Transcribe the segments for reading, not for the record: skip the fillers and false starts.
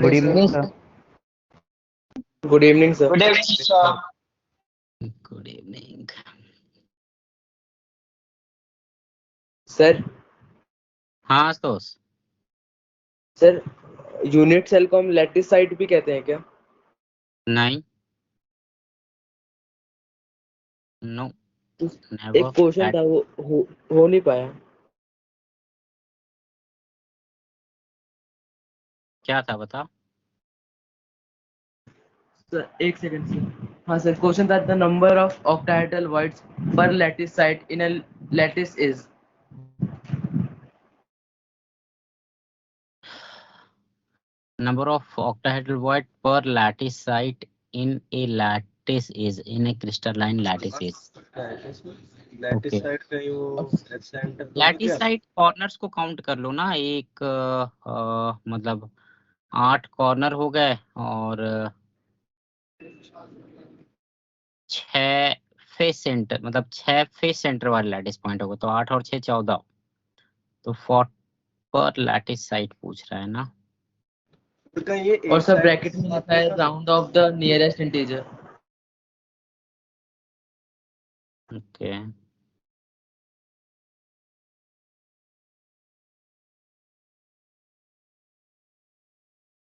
Good evening, sir. Good evening, sir. Good evening, sir. Good evening. Sir हाँ Ashutosh, sir unit cell को हम lattice site भी कहते हैं क्या? नहीं, नो, एक नेवर। क्वेश्चन था वो हो नहीं पाया। क्या था बता। सर एक सेकंड सर। हाँ सर, क्वेश्चन था the number of octahedral voids per lattice site in a lattice is. Number of octahedral void per lattice site in a lattice is in a crystalline lattice is. Lattice Okay. Side का वो centre तो हो lattice गया। Site corners को count कर लो ना, एक मतलब 8 कॉर्नर हो गए और 6 फेस सेंटर, मतलब 6 फेस सेंटर वाले लैटिस पॉइंट हो गए, तो 8 और 6 14, तो 4 पर लैटिस साइट पूछ रहा है ना। का ये और एक सर साइड ब्रैकेट में लिखा है round off the nearest integer. Okay,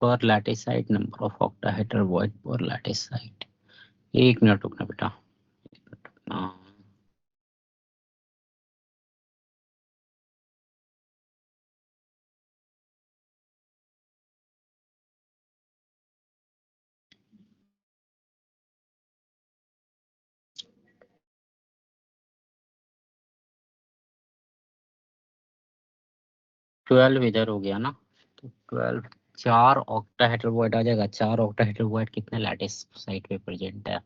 per lattice site, number of octahedral void per lattice site. 1 minute रुकना बेटा। हाँ, 12 इधर हो गया ना, तो 12 4 ऑक्टाहेड्रल वॉइड आ जाएगा। 4 ऑक्टाहेड्रल वॉइड कितने लैटिस साइट पे प्रेजेंट है?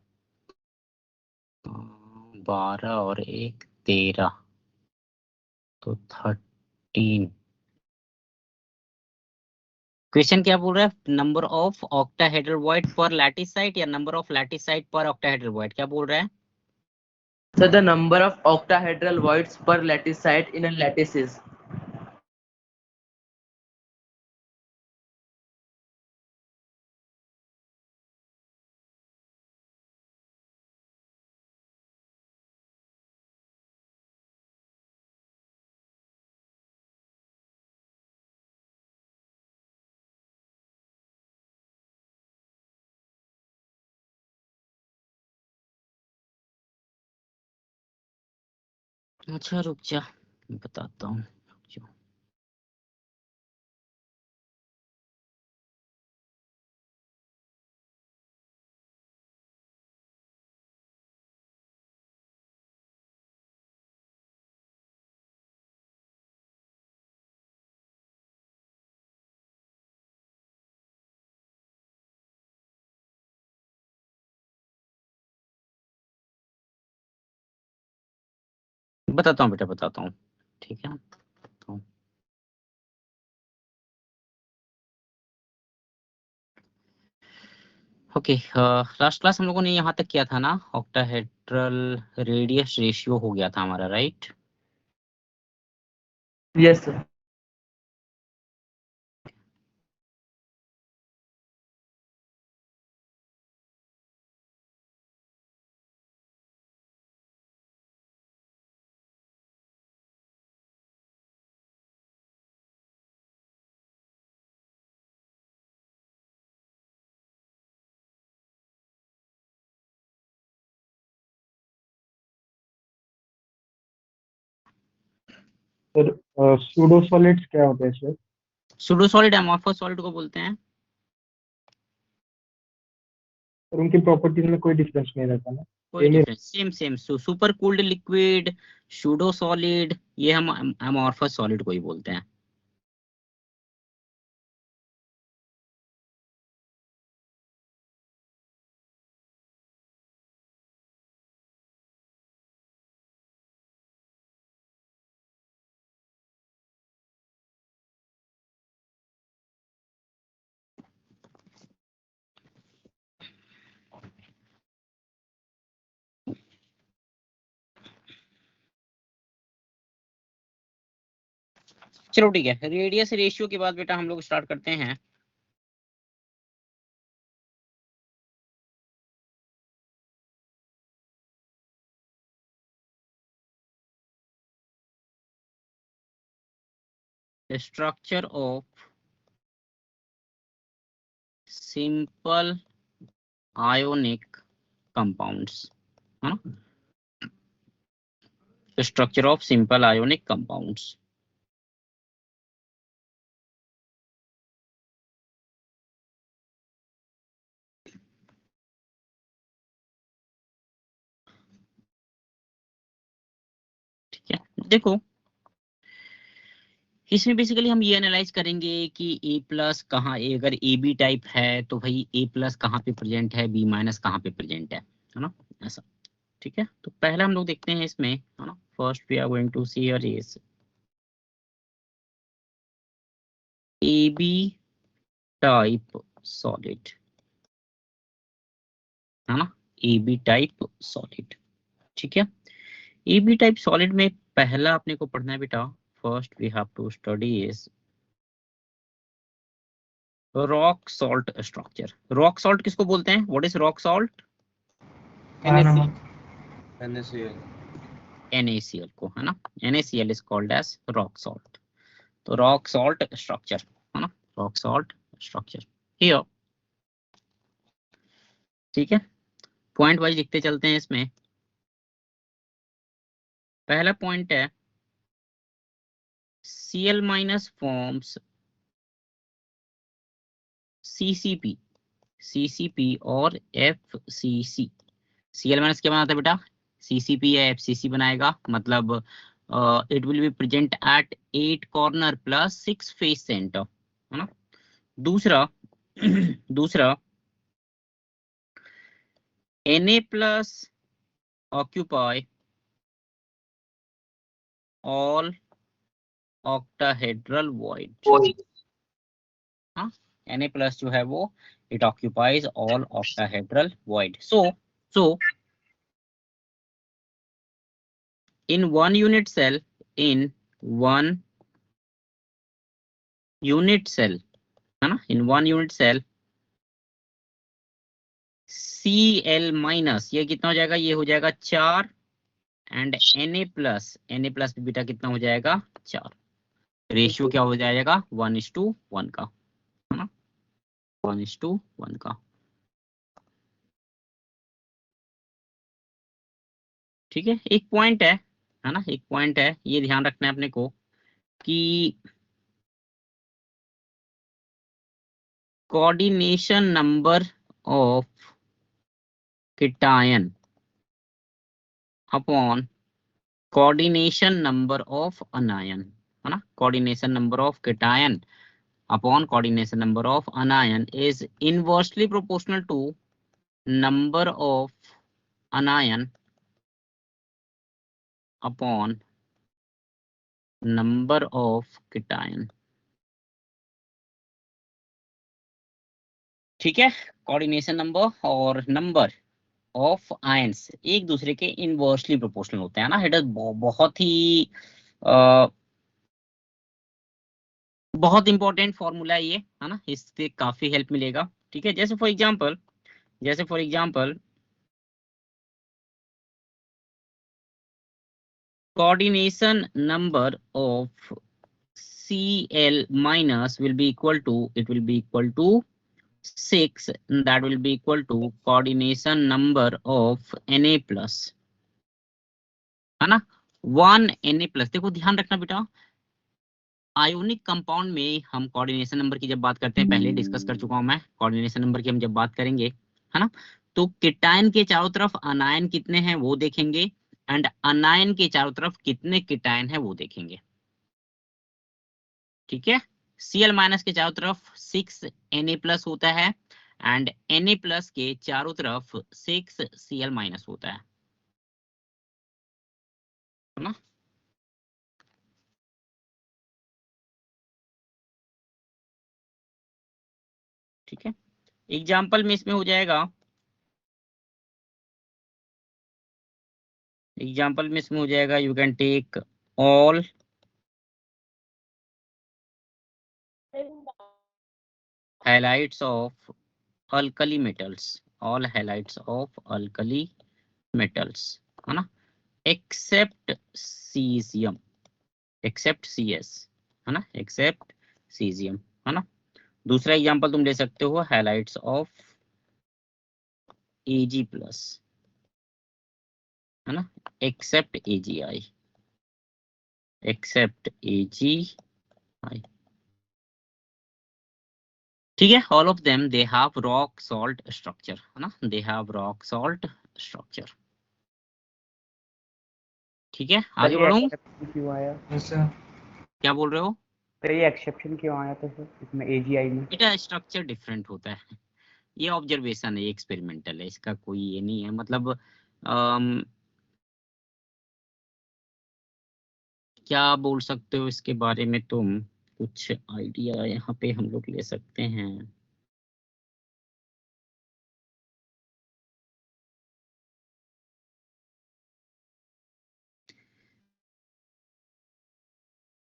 12 और 1 13, तो 13। क्वेश्चन क्या बोल रहा है? Number of octahedral void per lattice site या number of lattice site per octahedral void, क्या बोल रहा है? Sir the number of octahedral voids per lattice site in a lattice is. अच्छा रुक जा, बताता हूँ। बताता हूँ बेटा, बताता हूँ, ठीक है। तो ओके, लास्ट क्लास हम लोगों ने यहाँ तक किया था ना, ऑक्टाहेड्रल रेडियस रेशियो हो गया था हमारा, right? Yes sir. Sir pseudo solids क्या होते हैं sir? Pseudo solid amorphous solid को बोलते हैं। और उनकी प्रॉपर्टीज में कोई डिफरेंस नहीं रहता ना? कोई सेम ही। Difference, same same. Super cooled liquid, pseudo solid, ये हम अमॉर्फस सॉलिड को ही बोलते हैं। चलो ठीक है, रेडियस रेशियो के बाद बेटा हम लोग स्टार्ट करते हैं structure of simple ionic compounds, है ना? Structure of simple ionic compounds. ठीक है, देखो इसमें बेसिकली हम ये एनालाइज करेंगे कि ए प्लस कहाँ, अगर ए बी टाइप है तो भाई ए प्लस कहाँ पे प्रेजेंट है, बी माइनस कहाँ पे प्रेजेंट है ना, ऐसा। ठीक है, तो पहला हम लोग देखते हैं इसमें, है ना। First we are going to see here is A B type solid, है ना, ए बी टाइप सॉलिड। ठीक है, ए बी टाइप सॉलिड में पहला अपने को पढ़ना है बेटा, first we have to study is rock salt structure. Rock salt किसको बोलते हैं? What is rock salt? NaCl. NaCl को, है ना। NaCl is called as rock salt. तो रॉक सॉल्ट स्ट्रक्चर, है ना, रॉक सॉल्ट स्ट्रक्चर हियर। ठीक है, पॉइंट वाइज लिखते चलते हैं इसमें। पहला पॉइंट है Cl minus forms CCP, CCP और FCC। Cl माइनस क्या बनाता है बेटा? CCP या FCC बनाएगा, मतलब it will be present at 8 corner plus 6 face centre, है ना। दूसरा दूसरा Na plus occupy all octahedral void, हाँ, Na plus जो है वो it occupies all octahedral void. So in one unit cell, in one unit cell, है ना, in one unit cell Cl minus ये कितना हो जाएगा? ये हो जाएगा 4 एंड Na प्लस बेटा कितना हो जाएगा? 4। रेशियो क्या हो जाएगा? 1:1 का, है ना, 1:1 का। ठीक है, एक पॉइंट है ना, एक पॉइंट है, ये ध्यान रखना है अपने को कि coordination number of cation upon coordination number of anion, है ना, coordination number of cation upon coordination number of anion is inversely proportional to number of anion upon number of cation। ठीक है, कोऑर्डिनेशन नंबर और number of ions एक दूसरे के inversely proportional होते हैं ना। इट इज बहुत ही बहुत इंपॉर्टेंट फॉर्मूला ये, है ना, इससे काफी हेल्प मिलेगा। ठीक है, जैसे for example coordination number of Cl minus will be equal to, it will be equal to 6, that will be equal to coordination number of Na plus, है ना, 1 Na plus। देखो ध्यान रखना बेटा, आयोनिक कंपाउंड में हम कोऑर्डिनेशन नंबर की जब बात करते हैं, पहले डिस्कस कर चुका हूं मैं, कोऑर्डिनेशन नंबर की हम जब बात करेंगे, है ना, तो कीटायन के चारों तरफ अनायन कितने हैं वो देखेंगे, एंड अनायन के चारों तरफ कितने कीटायन है वो देखेंगे। ठीक है, Cl माइनस के चारों तरफ 6 Na प्लस होता है एंड Na प्लस के चारों तरफ 6 Cl माइनस होता है ना। ठीक है, एग्जाम्पल में इसमें हो जाएगा, एग्जाम्पल में इसमें हो जाएगा, you can take all halides of alkali metals, all halides of alkali metals, है ना, except cesium, except Cs, है ना, एक्सेप्ट सीजियम, है ना। दूसरा एग्जांपल तुम ले सकते हो, हैलाइड्स ऑफ Ag प्लस, है ना, एक्सेप्ट AgI, एक्सेप्ट AgI। ठीक है, all of them they have rock salt structure, है ना, they have rock salt structure. ठीक है, सर आगे ये बढ़ूं। एक्सेप्शन क्यों आया? क्या बोल रहे हो? सर ये एक्सेप्शन क्यों आया था सर इसमें एजीआई में? बेटा स्ट्रक्चर डिफरेंट होता है, ये ऑब्जर्वेशन है, एक्सपेरिमेंटल है, इसका कोई ये नहीं है, मतलब क्या बोल सकते हो इसके बारे में तुम, कुछ आइडिया यहाँ पे हम लोग ले सकते हैं।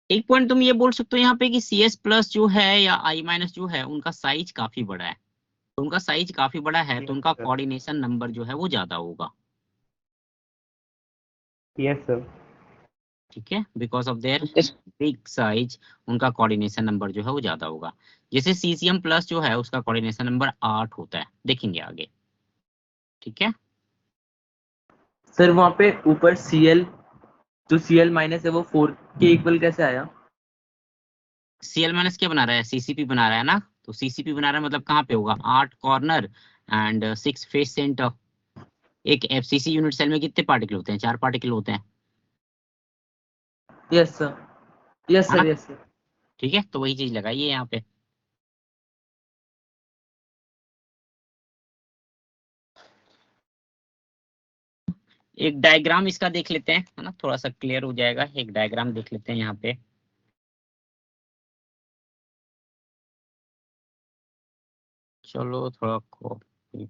एक पॉइंट तुम ये बोल सकते हो यहाँ पे कि CS प्लस जो है या I माइनस जो है उनका साइज काफी बड़ा है, तो उनका साइज काफी बड़ा है तो उनका कोऑर्डिनेशन नंबर जो है वो ज्यादा होगा। Yes sir. ठीक है, because of their big size उनका कोऑर्डिनेशन नंबर जो है वो ज्यादा होगा। जैसे सीसीएम प्लस जो है उसका कोऑर्डिनेशन नंबर 8 होता है, देखेंगे आगे। ठीक है, सर वहाँ पे ऊपर Cl जो Cl माइनस है वो 4 के इक्वल कैसे आया? Cl माइनस क्या बना रहा है, CCP बना रहा है ना, तो CCP बना रहा है मतलब कहाँ पे होगा, 8 कॉर्नर एंड 6 फेस सेंटर। एक FCC यूनिट सेल में कितने पार्टिकल होते हैं, 4 पार्टिकल होते हैं, यस सर, यस है ना। Sir, yes sir. ठीक है, तो वही चीज लगाइए यहाँ पे। एक डायग्राम इसका देख लेते हैं, है ना, थोड़ा सा क्लियर हो जाएगा, एक डायग्राम देख लेते हैं यहाँ पे। चलो थोड़ा कॉपी,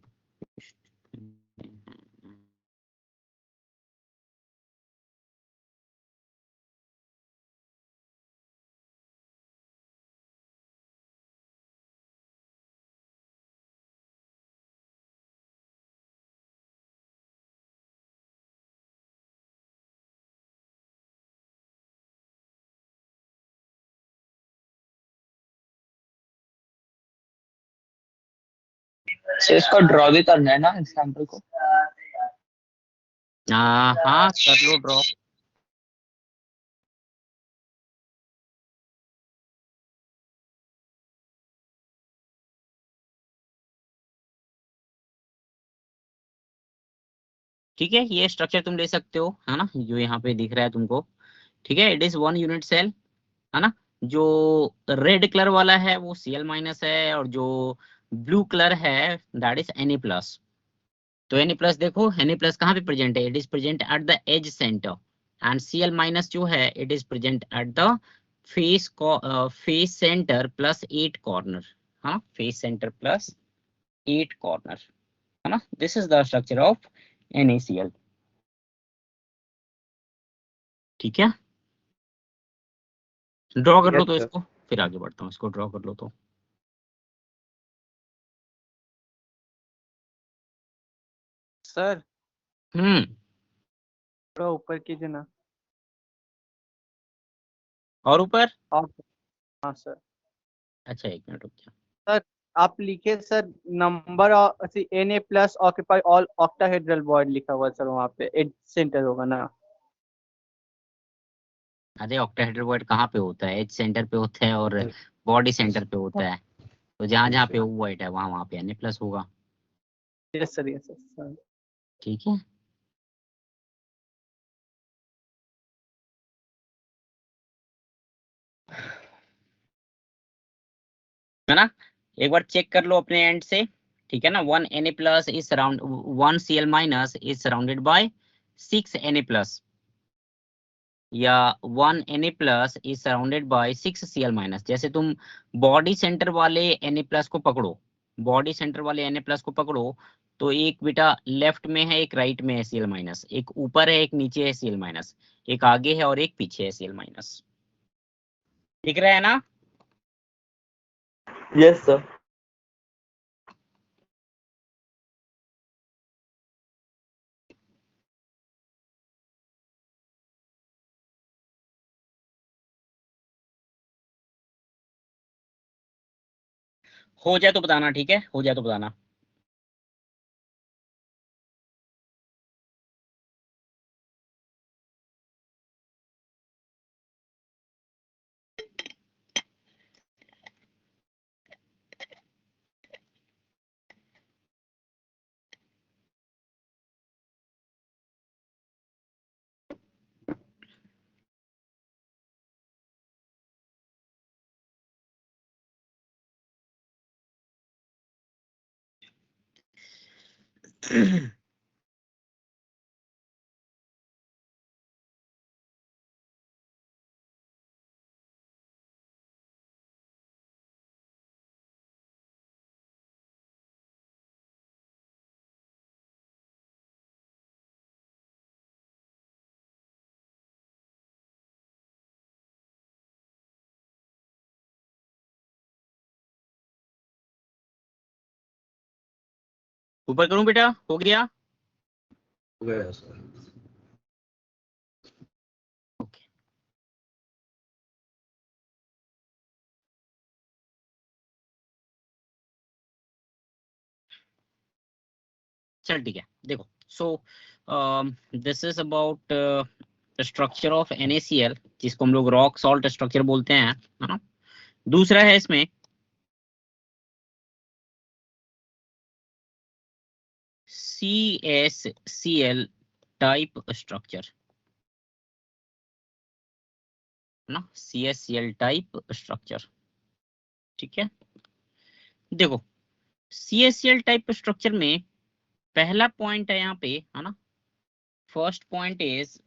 तो इसको ड्रॉ भी करना है ना एग्जाम्पल को? हाँ कर लो ड्रॉ। ठीक है, ये स्ट्रक्चर तुम ले सकते हो, है ना, जो यहाँ पे दिख रहा है तुमको। ठीक है, इट इज 1 यूनिट सेल, है ना। जो रेड कलर वाला है वो Cl माइनस है, और जो ब्लू कलर है दैट इज Na प्लस। तो Na प्लस देखो, Na प्लस कहाँ पे प्रेजेंट है, it is present at the edge centre, and Cl minus जो है it is present at the face centre plus 8 corner, हाँ, फेस सेंटर प्लस 8 कॉर्नर, है ना। This is the structure of NaCl। ठीक है, ड्रॉ कर लो yes तो sir. इसको, फिर आगे बढ़ता हूँ, इसको ड्रॉ कर लो तो। सर हम्म, थोड़ा ऊपर कीजिए ना। और ऊपर, आप, हाँ सर। अच्छा एक मिनट रुक जा। सर आप लिखे sir, number Na plus occupy all octahedral void लिखा हुआ है सर, वहाँ पे एड सेंटर होगा ना। अरे ऑक्टाहेड्रल वॉइड कहाँ पे होता है, एज सेंटर पे होता है और बॉडी सेंटर पे होता है, तो जहां जहाँ पे ओवॉइड है वहां वहां पे Na प्लस होगा। Yes sir, yes sir. ठीक है, है ना। एक बार चेक कर लो अपने एंड से। ठीक है ना, 1 Na plus is surround 1 Cl minus is surrounded by 6 Na plus, या 1 Na plus is surrounded by 6 Cl minus. जैसे तुम बॉडी सेंटर वाले Na प्लस को पकड़ो, बॉडी सेंटर वाले Na प्लस को पकड़ो, तो एक बेटा लेफ्ट में है, एक राइट में है Cl माइनस, एक ऊपर है एक नीचे है Cl माइनस, एक आगे है और एक पीछे है Cl माइनस। दिख रहा है ना। Yes sir. हो जाए तो बताना, ठीक है, हो जाए तो बताना। ऊपर करूं बेटा, हो गया? हो गया सर। ओके, चल ठीक है। देखो, सो this is about structure of NaCl, जिसको हम लोग रॉक सॉल्ट स्ट्रक्चर बोलते हैं, है ना। दूसरा है इसमें CaCl टाइप स्ट्रक्चर, है ना, CaCl टाइप स्ट्रक्चर। ठीक है, देखो CaCl टाइप स्ट्रक्चर में पहला पॉइंट है यहाँ पे, है ना। First point is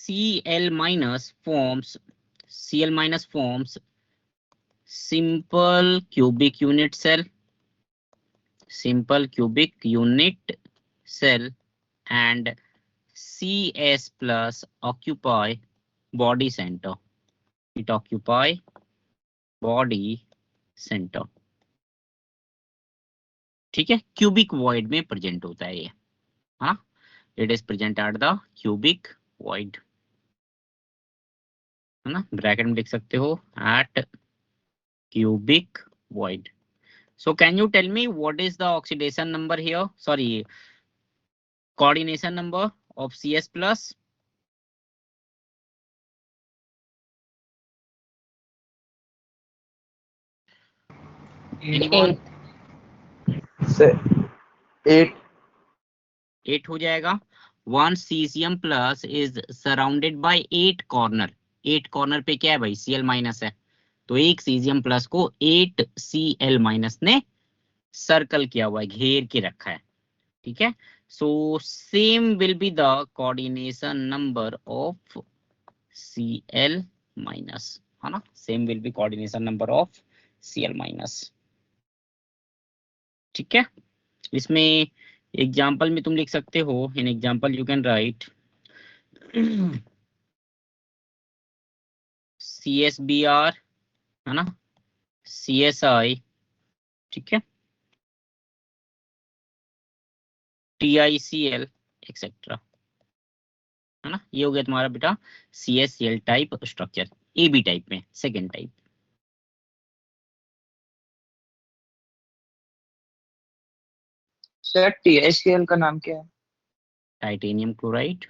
Cl minus forms simple cubic unit cell, and Cs plus occupy body center. It occupy body center. ठीक है, क्यूबिक वॉइड में प्रेजेंट होता है ये, हाँ, it is present at the cubic void, है ना, ब्रैकेट में लिख सकते हो at cubic void. So can you tell me what is the oxidation number here? Sorry, coordination number of Cs plus? Anyone? से 8. 8 हो जाएगा. 1 cesium plus is surrounded by 8 corner. 8 corner पे क्या है भाई? Cl माइनस है, तो एक cesium plus को 8 Cl माइनस ने सर्कल किया हुआ है, घेर के रखा है. ठीक है, so same will be the coordination number of Cl minus, है ना, same will be coordination number of Cl minus. ठीक है, इसमें एग्जाम्पल में तुम लिख सकते हो, इन example you can write CSBr, है ना, CSI, ठीक है, TiCl एक्सेट्रा, है ना. ये हो गया तुम्हारा बेटा CSCl type structure, AB type में, सेकेंड टाइप. सर TiCl का नाम क्या है? Titanium chloride.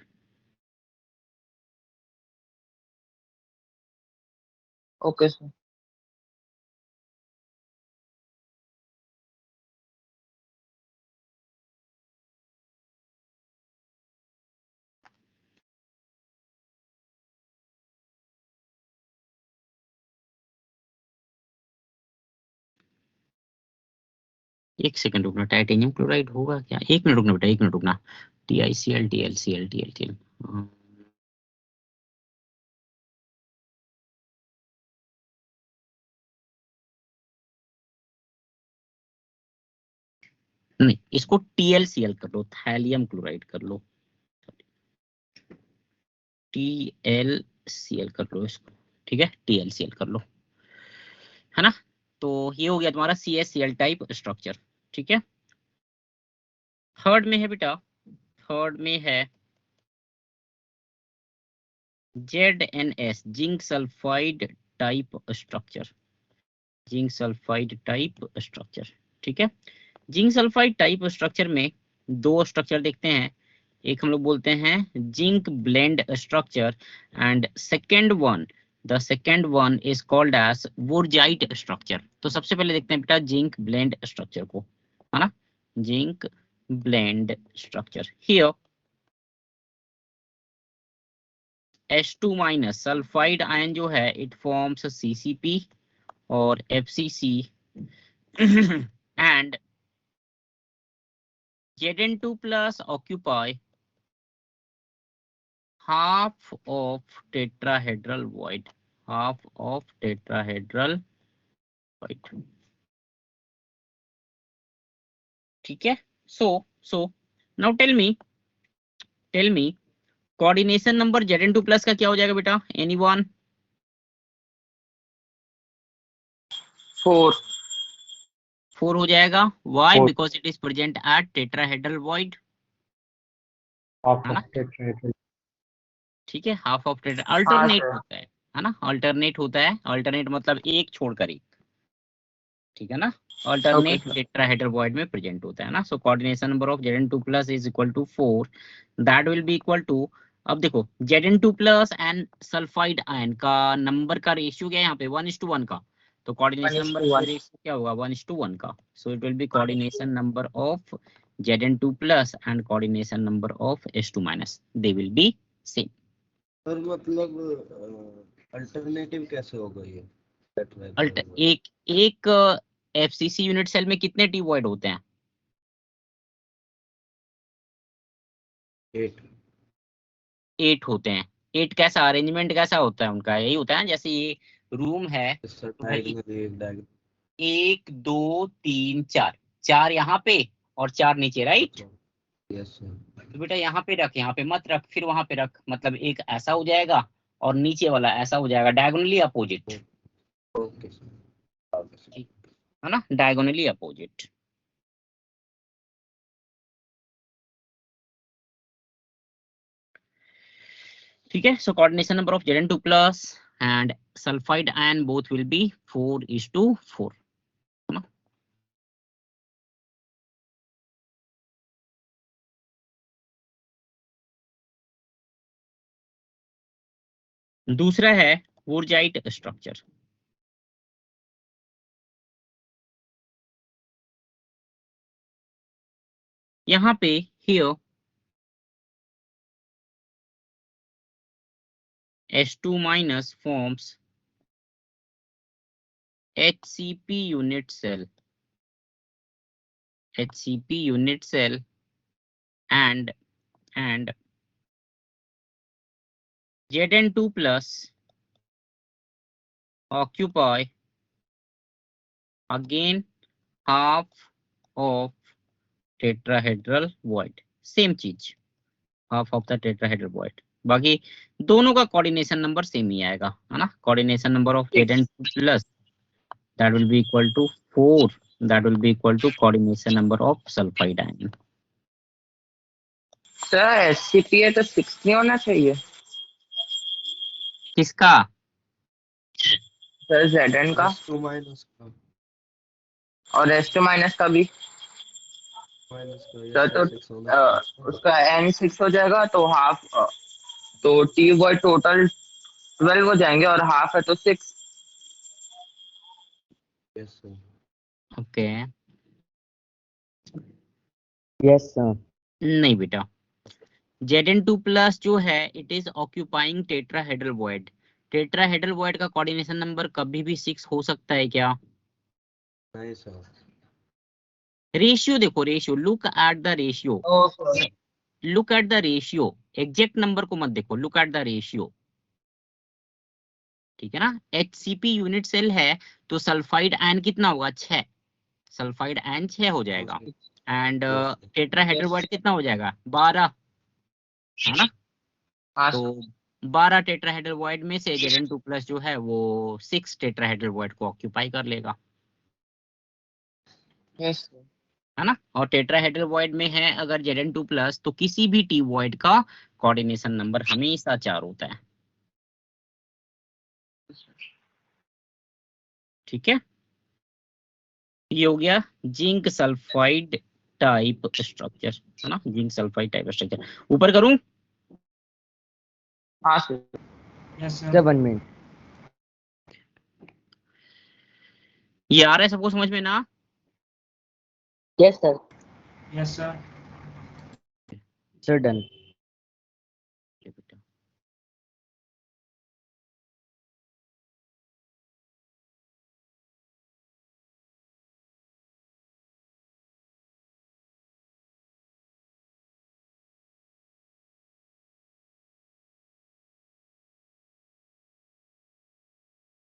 Okay sir. एक सेकंड रुकना, टाइटेनियम क्लोराइड होगा क्या? एक मिनट रुकना बेटा, एक मिनट रुकना. TiCl TlCl TlCl, नहीं, इसको TlCl कर लो, थैलियम क्लोराइड कर लो, TlCl कर लो इसको. ठीक है, TlCl कर लो, है ना. तो ये हो गया तुम्हारा CSCl टाइप स्ट्रक्चर. ठीक है, थर्ड में है बेटा, थर्ड में है ZnS, zinc sulphide type structure, zinc sulphide type structure. ठीक है, जिंक सल्फाइड टाइप स्ट्रक्चर में दो स्ट्रक्चर देखते हैं, एक हम लोग बोलते हैं zinc blende structure and the second one is called as wurtzite structure. तो सबसे पहले देखते हैं बेटा जिंक ब्लेंड स्ट्रक्चर को, है ना, zinc blende structure. Here H2 minus sulphide ion जो है इट फॉर्म्स CCP और FCC and Zn2 plus occupy half of tetrahedral void, half of tetrahedral void। ठीक है, so now tell me coordination number Zn2 plus का क्या हो जाएगा बेटा, एनीवन? 4। 4 हो जाएगा। Why? 4 Because it is present at tetrahedral void, half है ना। of tetrahedral. ठीक है, हाफ ऑफ टेट्रा हाँ अल्टरनेट सर। होता है ना, अल्टरनेट होता है, अल्टरनेट मतलब एक छोड़कर एक, ठीक है ना, okay alternate sir. Tetrahedral void में प्रेजेंट होता है ना। So coordination number of Zn2 plus is equal to 4, that will be equal to, अब देखो Zn2 plus and sulphide ion का नंबर का रेशियो क्या है यहाँ पे, 1:1 का, तो कोऑर्डिनेशन नंबर का 1:1। रेशियो क्या होगा, 1:1 का। So it will B coordination number of Zn2 plus and coordination number of H2 minus, they will be same. Sir मतलब अल्टरनेटिव कैसे होगा ये? एक एक FCC यूनिट सेल में कितने टी वॉइड होते हैं? 8। 8 होते हैं। 8 कैसा अरेंजमेंट कैसा होता है उनका, यही होता है जैसे ये रूम है सर तो भाई डायगोनल एक डायगोनल। 1 2 3 4, 4 यहाँ पे और 4 नीचे, राइट। Yes sir. तो बेटा यहाँ पे रख, यहाँ पे मत रख, फिर वहां पे रख, मतलब एक ऐसा हो जाएगा और नीचे वाला ऐसा हो जाएगा, diagonally opposite, okay sir. Okay sir. ठीक है ना, डायगोनली अपोजिट। ठीक है, सो coordination number of Zn2 plus and sulphide ion both will be 4:4, है ना। दूसरा है वुरजाइट स्ट्रक्चर। यहाँ पे here H2 minus forms HCP unit cell, HCP unit cell and Zn2 plus occupy again half of tetrahedral void, same चीज, half of the tetrahedral void. बाकी दोनों का कोऑर्डिनेशन नंबर सेम ही आएगा, है ना। Coordination number of Zn2 plus that will be equal to 4, that will be equal to coordination number of sulfide ion। Sir SCP है तो 6 नहीं होना चाहिए किसका? सर, Zn का S2 माइनस का और S2 माइनस का भी। माइनस का सर ये तो 6 होना चाहिए। उसका N 6 हो जाएगा तो हाफ, तो T वॉइड टोटल 12 हो जाएंगे और हाफ है तो 6। Yes sir. Okay, yes sir. नहीं बेटा, Zn2 प्लस जो है it is occupying tetrahedral void. Tetrahedral void का कोऑर्डिनेशन नंबर कभी भी 6 हो सकता है क्या? नहीं सर। रेशियो देखो, ratio, look at the ratio, look at the ratio, exact number को मत देखो, लुक एट द रेशियो, ठीक है ना। HCP यूनिट सेल है तो सल्फाइड आयन कितना होगा, 6, सल्फाइड आयन 6 हो जाएगा एंड टेट्राहेड्रल वॉइड कितना हो जाएगा, 12, है ना। हाँ तो 12 टेट्राहेड्रल वॉइड में से Zn2 प्लस जो है वो 6 टेट्राहेड्रल वॉइड को ऑक्यूपाई कर लेगा। यस। है ना। और टेट्राहेड्रल वॉइड में है अगर Zn2+ तो किसी भी टी वॉइड का कोऑर्डिनेशन नंबर हमेशा 4 होता है। ठीक है, ये हो गया जिंक सल्फाइड टाइप स्ट्रक्चर, है ना, जिंक सल्फाइड टाइप स्ट्रक्चर। ऊपर करूं? हाँ सर। Sir 1 minute. ये आ रहा है सबको समझ में ना? Yes sir. Yes sir. Sir done.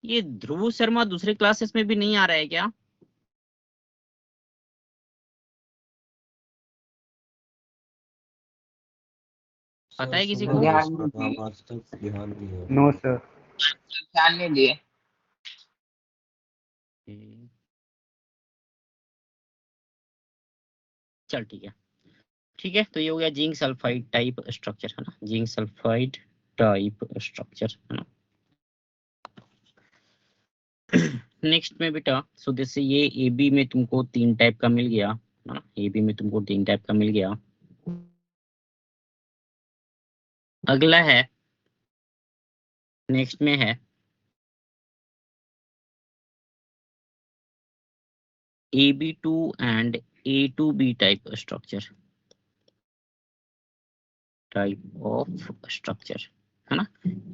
ये ध्रुव शर्मा दूसरे क्लासेस में भी नहीं आ रहा है क्या? पता है किसी को? ध्यान नहीं दिए। आज तक ध्यान नहीं है। No sir. ध्यान नहीं दिए। चल ठीक है, ठीक है। तो ये हो गया जिंक सल्फाइड टाइप स्ट्रक्चर, है ना, जिंक सल्फाइड टाइप स्ट्रक्चर, है ना। नेक्स्ट में बेटा, सो जैसे ये ए बी में तुमको 3 टाइप का मिल गया, है ना, ए बी में तुमको 3 टाइप का मिल गया। अगला है, नेक्स्ट में है AB2 and A2B type structure, type of structure, है ना,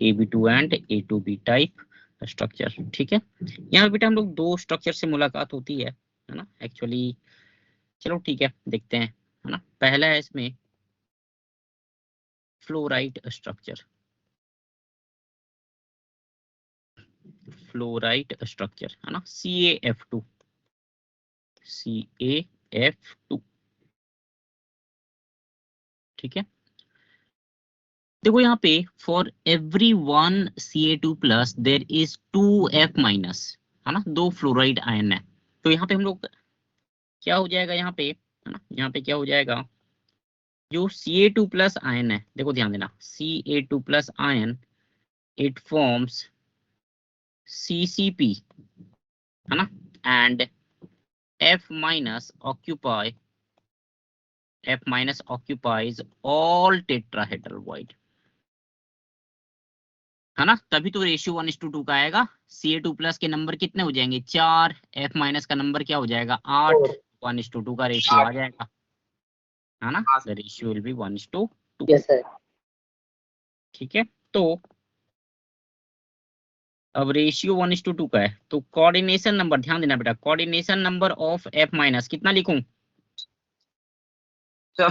AB2 and A2B type structure. ठीक है, यहाँ पे बेटा हम लोग 2 स्ट्रक्चर से मुलाकात होती है ना एक्चुअली। चलो ठीक है, देखते हैं, है ना। पहला है इसमें फ्लोराइड स्ट्रक्चर, फ्लोराइड स्ट्रक्चर, है ना, CaF2, CaF2। ठीक है, देखो यहाँ पे for every 1 Ca2+ there is 2F-, है ना, 2 फ्लोराइड आयन है। तो यहाँ पे हम लोग क्या हो जाएगा, यहाँ पे, है ना, यहाँ पे क्या हो जाएगा, जो Ca2+ आयन है, देखो ध्यान देना, Ca2+ ion it forms CCP, है ना, and F- occupies all tetrahedral void, है ना। तभी तो रेशियो 1:2 का आएगा। Ca2+ के नंबर कितने हो जाएंगे, 4, F- का नंबर क्या हो जाएगा, 8, 1:2 का रेशियो आ जाएगा, है ना, the ratio will be 1:2। Yes sir. ठीक है, तो अब रेशियो 1:2 का है, तो कोऑर्डिनेशन नंबर ध्यान देना बेटा, कोऑर्डिनेशन नंबर ऑफ F- कितना लिखूं, सर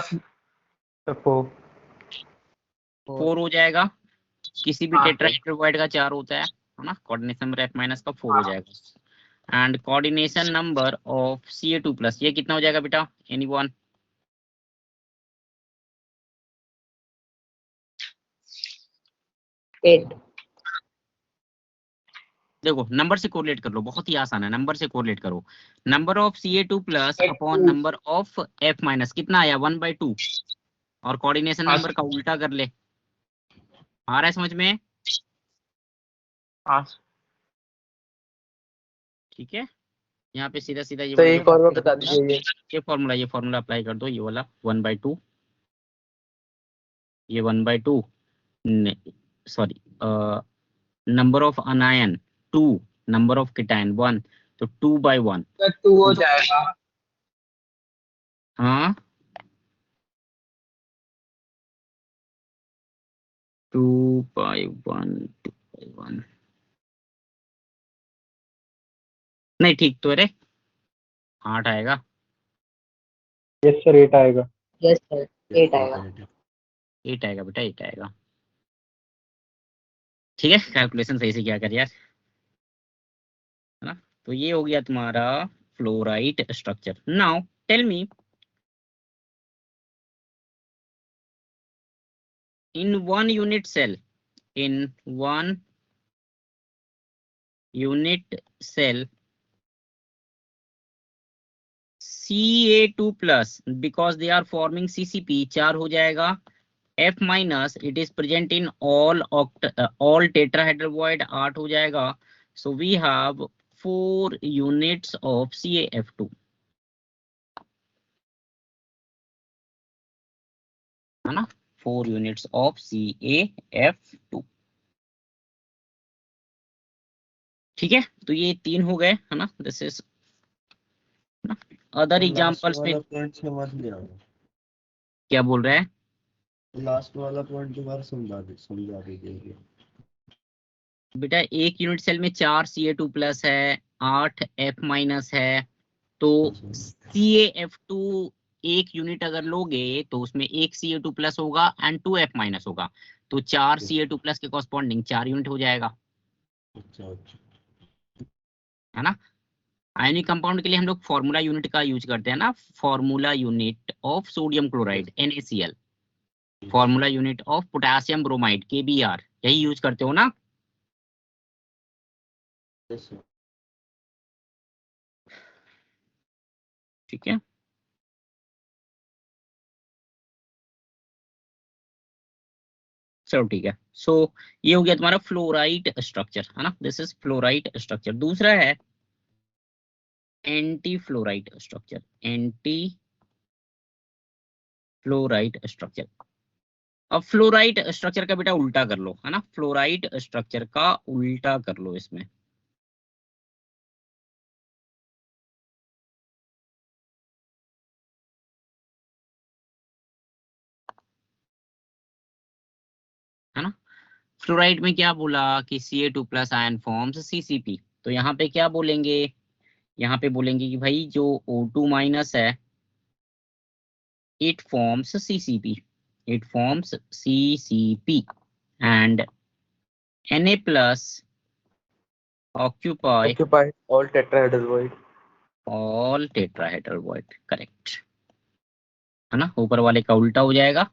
4 हो जाएगा। किसी भी हाँ सर। टेट्राहेड्रल का 4 होता है ना, कोऑर्डिनेशन नंबर F- का 4 हो जाएगा। And coordination number of Ca2+, ये कितना हो जाएगा बेटा, एनीवन? 8। देखो नंबर से कोरिलेट कर लो, बहुत ही आसान है, नंबर से कोरिलेट करो। Number of Ca2+ upon number of F- कितना आया, 1/2। और कोऑर्डिनेशन हाँ नंबर का उल्टा कर ले, आ रहा है समझ में? हाँ। ठीक है, यहाँ पे सीधा सीधा ये तो वाला ये जो फॉर्मूला बता दीजिए। ये फॉर्मूला अप्लाई कर दो, ये वाला 1/2, ये 1/2, sorry, number of anion 2, number of cation 1, तो 2/1। सर 2 हो जाएगा। हाँ, 2/1, 2/1 नहीं, ठीक तो है रे, 8 आएगा। यस सर 8 आएगा। यस सर 8 आएगा। 8 आएगा बेटा, 8 आएगा। ठीक है, कैलकुलेशन सही से क्या कर यार, है ना। तो ये हो गया तुम्हारा fluoride structure. Now tell me, in one unit cell, in one unit cell Ca2 plus because they are forming CCP 4 हो जाएगा. F minus it is present in all all tetrahedral void 8 हो जाएगा. So we have 4 units of CaF2. है ना, 4 units of CaF2. ठीक है, तो ये 3 हो गए, है ना. This is other last examples में वाला पॉइंट समझ नहीं आया. क्या बोल रहा है. लास्ट वाला पॉइंट दोबारा समझा दीजिए. बेटा एक यूनिट सेल में 4 Ca2 प्लस है, 8 F माइनस है, तो CaF2 एक यूनिट अगर लोगे तो उसमें एक Ca2 प्लस होगा एंड 2 F माइनस होगा, तो 4 Ca2 प्लस के कॉरस्पॉन्डिंग 4 यूनिट हो जाएगा. अच्छा. है ना. आयनिक कंपाउंड के लिए हम लोग फॉर्मूला यूनिट का यूज करते हैं ना, formula unit of sodium chloride NaCl, formula unit of potassium bromide KBr, यही यूज करते हो ना. ठीक है. चलो ठीक है. सो ये हो गया तुम्हारा फ्लोराइड स्ट्रक्चर, है ना. This is fluoride structure. दूसरा है anti fluoride structure. Anti fluoride structure. अब फ्लोराइड स्ट्रक्चर का बेटा उल्टा कर लो, है ना. फ्लोराइड स्ट्रक्चर का उल्टा कर लो इसमें. है ना. फ्लोराइड में क्या बोला कि Ca2 plus ion forms CCP, तो यहाँ पे क्या बोलेंगे, यहाँ पे बोलेंगे कि भाई जो O2 माइनस है it forms CCP, it forms CCP and Na plus occupy all tetrahedral void. all tetrahedral void. Correct, है ना. ऊपर वाले का उल्टा हो जाएगा.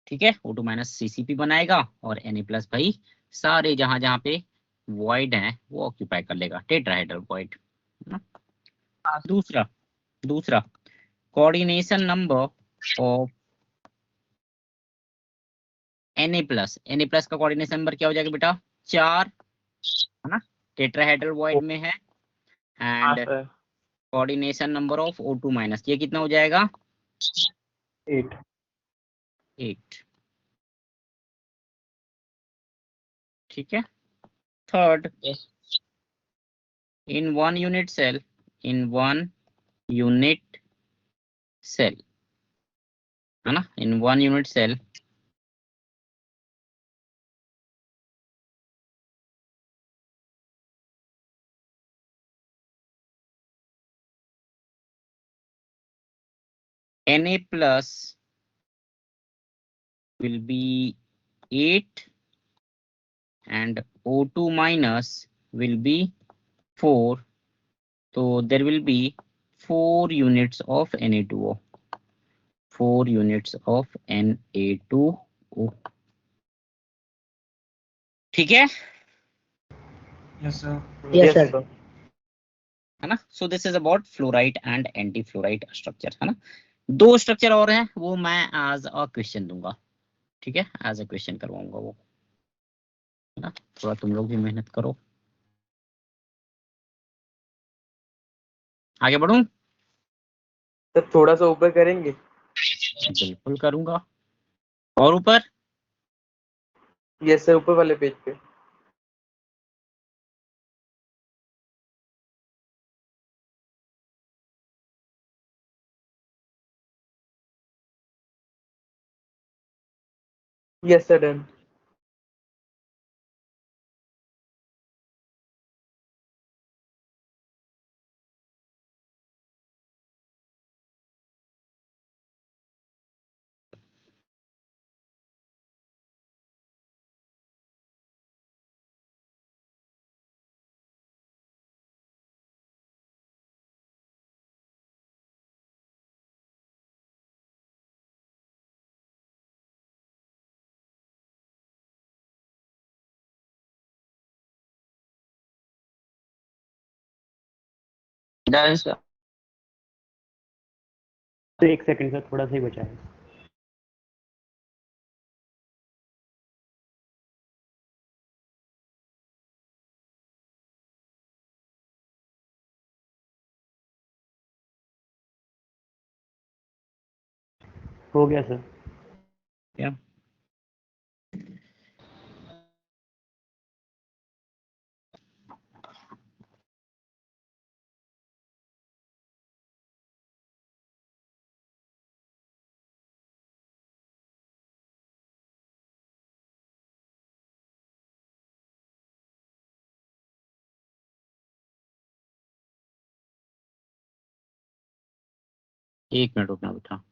ठीक है, O2 माइनस CCP बनाएगा और Na प्लस भाई सारे जहां जहां पे void हैं वो ऑक्यूपाई कर लेगा, टेट्राहेड्रल void. दूसरा दूसरा coordination number of Na plus का कोऑर्डिनेशन नंबर क्या हो जाएगा बेटा, 4, है ना. टेट्राहेड्रल void में है. And coordination number of O2 minus ये कितना हो जाएगा, 8. 8. ठीक है. Third, in one unit cell, in one unit cell, है ना, in one unit cell Na plus will be 8 and O2 minus will be 4. So there will be 4 units of Na2O. 4 units of Na2O. ठीक है. Yes, sir. Yes, sir. है ना. सो this is about fluoride and anti fluoride structure, है ना. 2 structure और हैं, वो मैं एज अ क्वेश्चन दूंगा. ठीक है, एज अ क्वेश्चन करवाऊंगा वो, है ना. थोड़ा तुम लोग भी मेहनत करो. आगे बढ़ूं. सर थोड़ा सा ऊपर करेंगे. बिल्कुल करूंगा. और ऊपर. यस सर, ऊपर वाले पेज पे. Yes sir, done. Done, sir. तो 1 सेकंड सर, थोड़ा सा ही बचा है। हो गया सर। क्या? एक मिनट रुकना बेटा।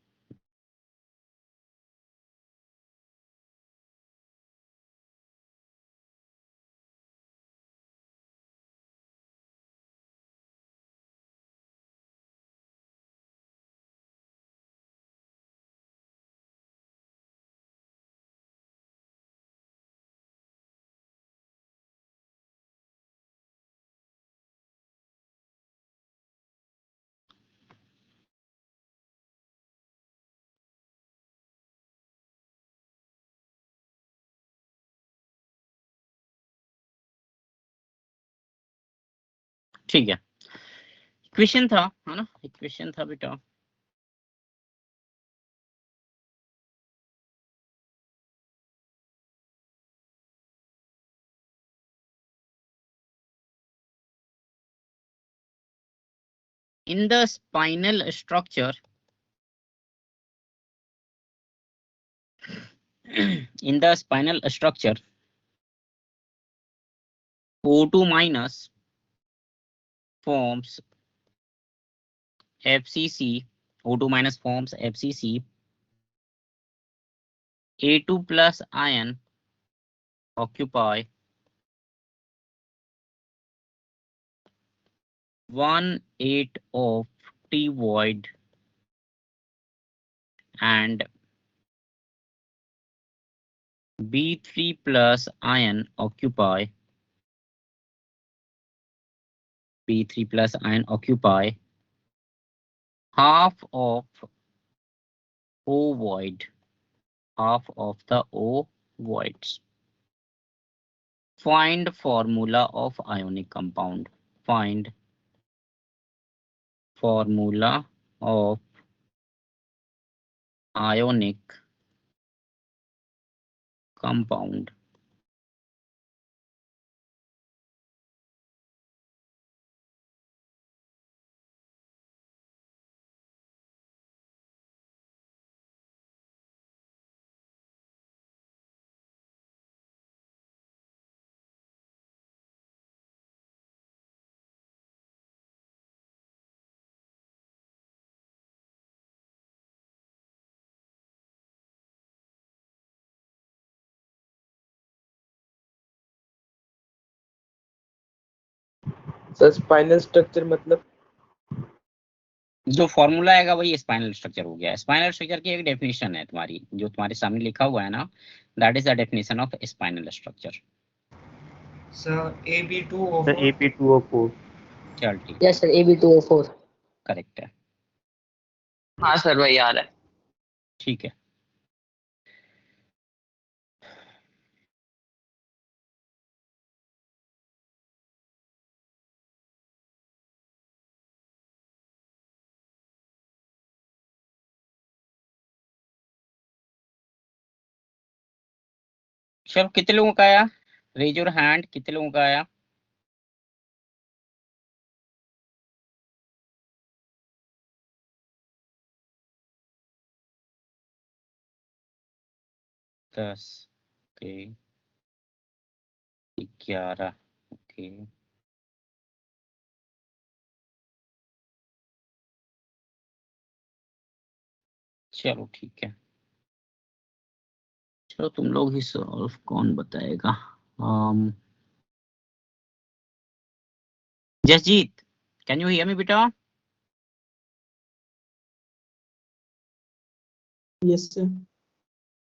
ठीक है, इक्वेशन था, है ना, इक्वेशन था बेटा। In the spinal structure, in the spinal structure, O2 minus forms FCC, O2 minus forms FCC, A2 plus ion occupy 1/8 of T void and B3 plus ion occupy half of O void, half of the O voids. Find formula of ionic compound. Find formula of ionic compound. Sir spinal structure मतलब जो formula आएगा वही spinal structure हो गया। Spinal structure की एक definition है तुम्हारी, जो तुम्हारे सामने लिखा हुआ है ना, that is the definition of spinal structure. Sir AB2O4 sir AP2O4। चल ठीक, Yes, sir. AB2O4. करेक्ट है, हाँ सर वही आ रहा है। ठीक है। चलो कितने लोगों का आया? रेज योर हैंड, कितने लोगों का आया? दस, ओके, 11, ओके, चलो ठीक है। चलो तुम लोग ही सॉल्व, कौन बताएगा? Jasjeet, can you hear me बेटा? Yes sir.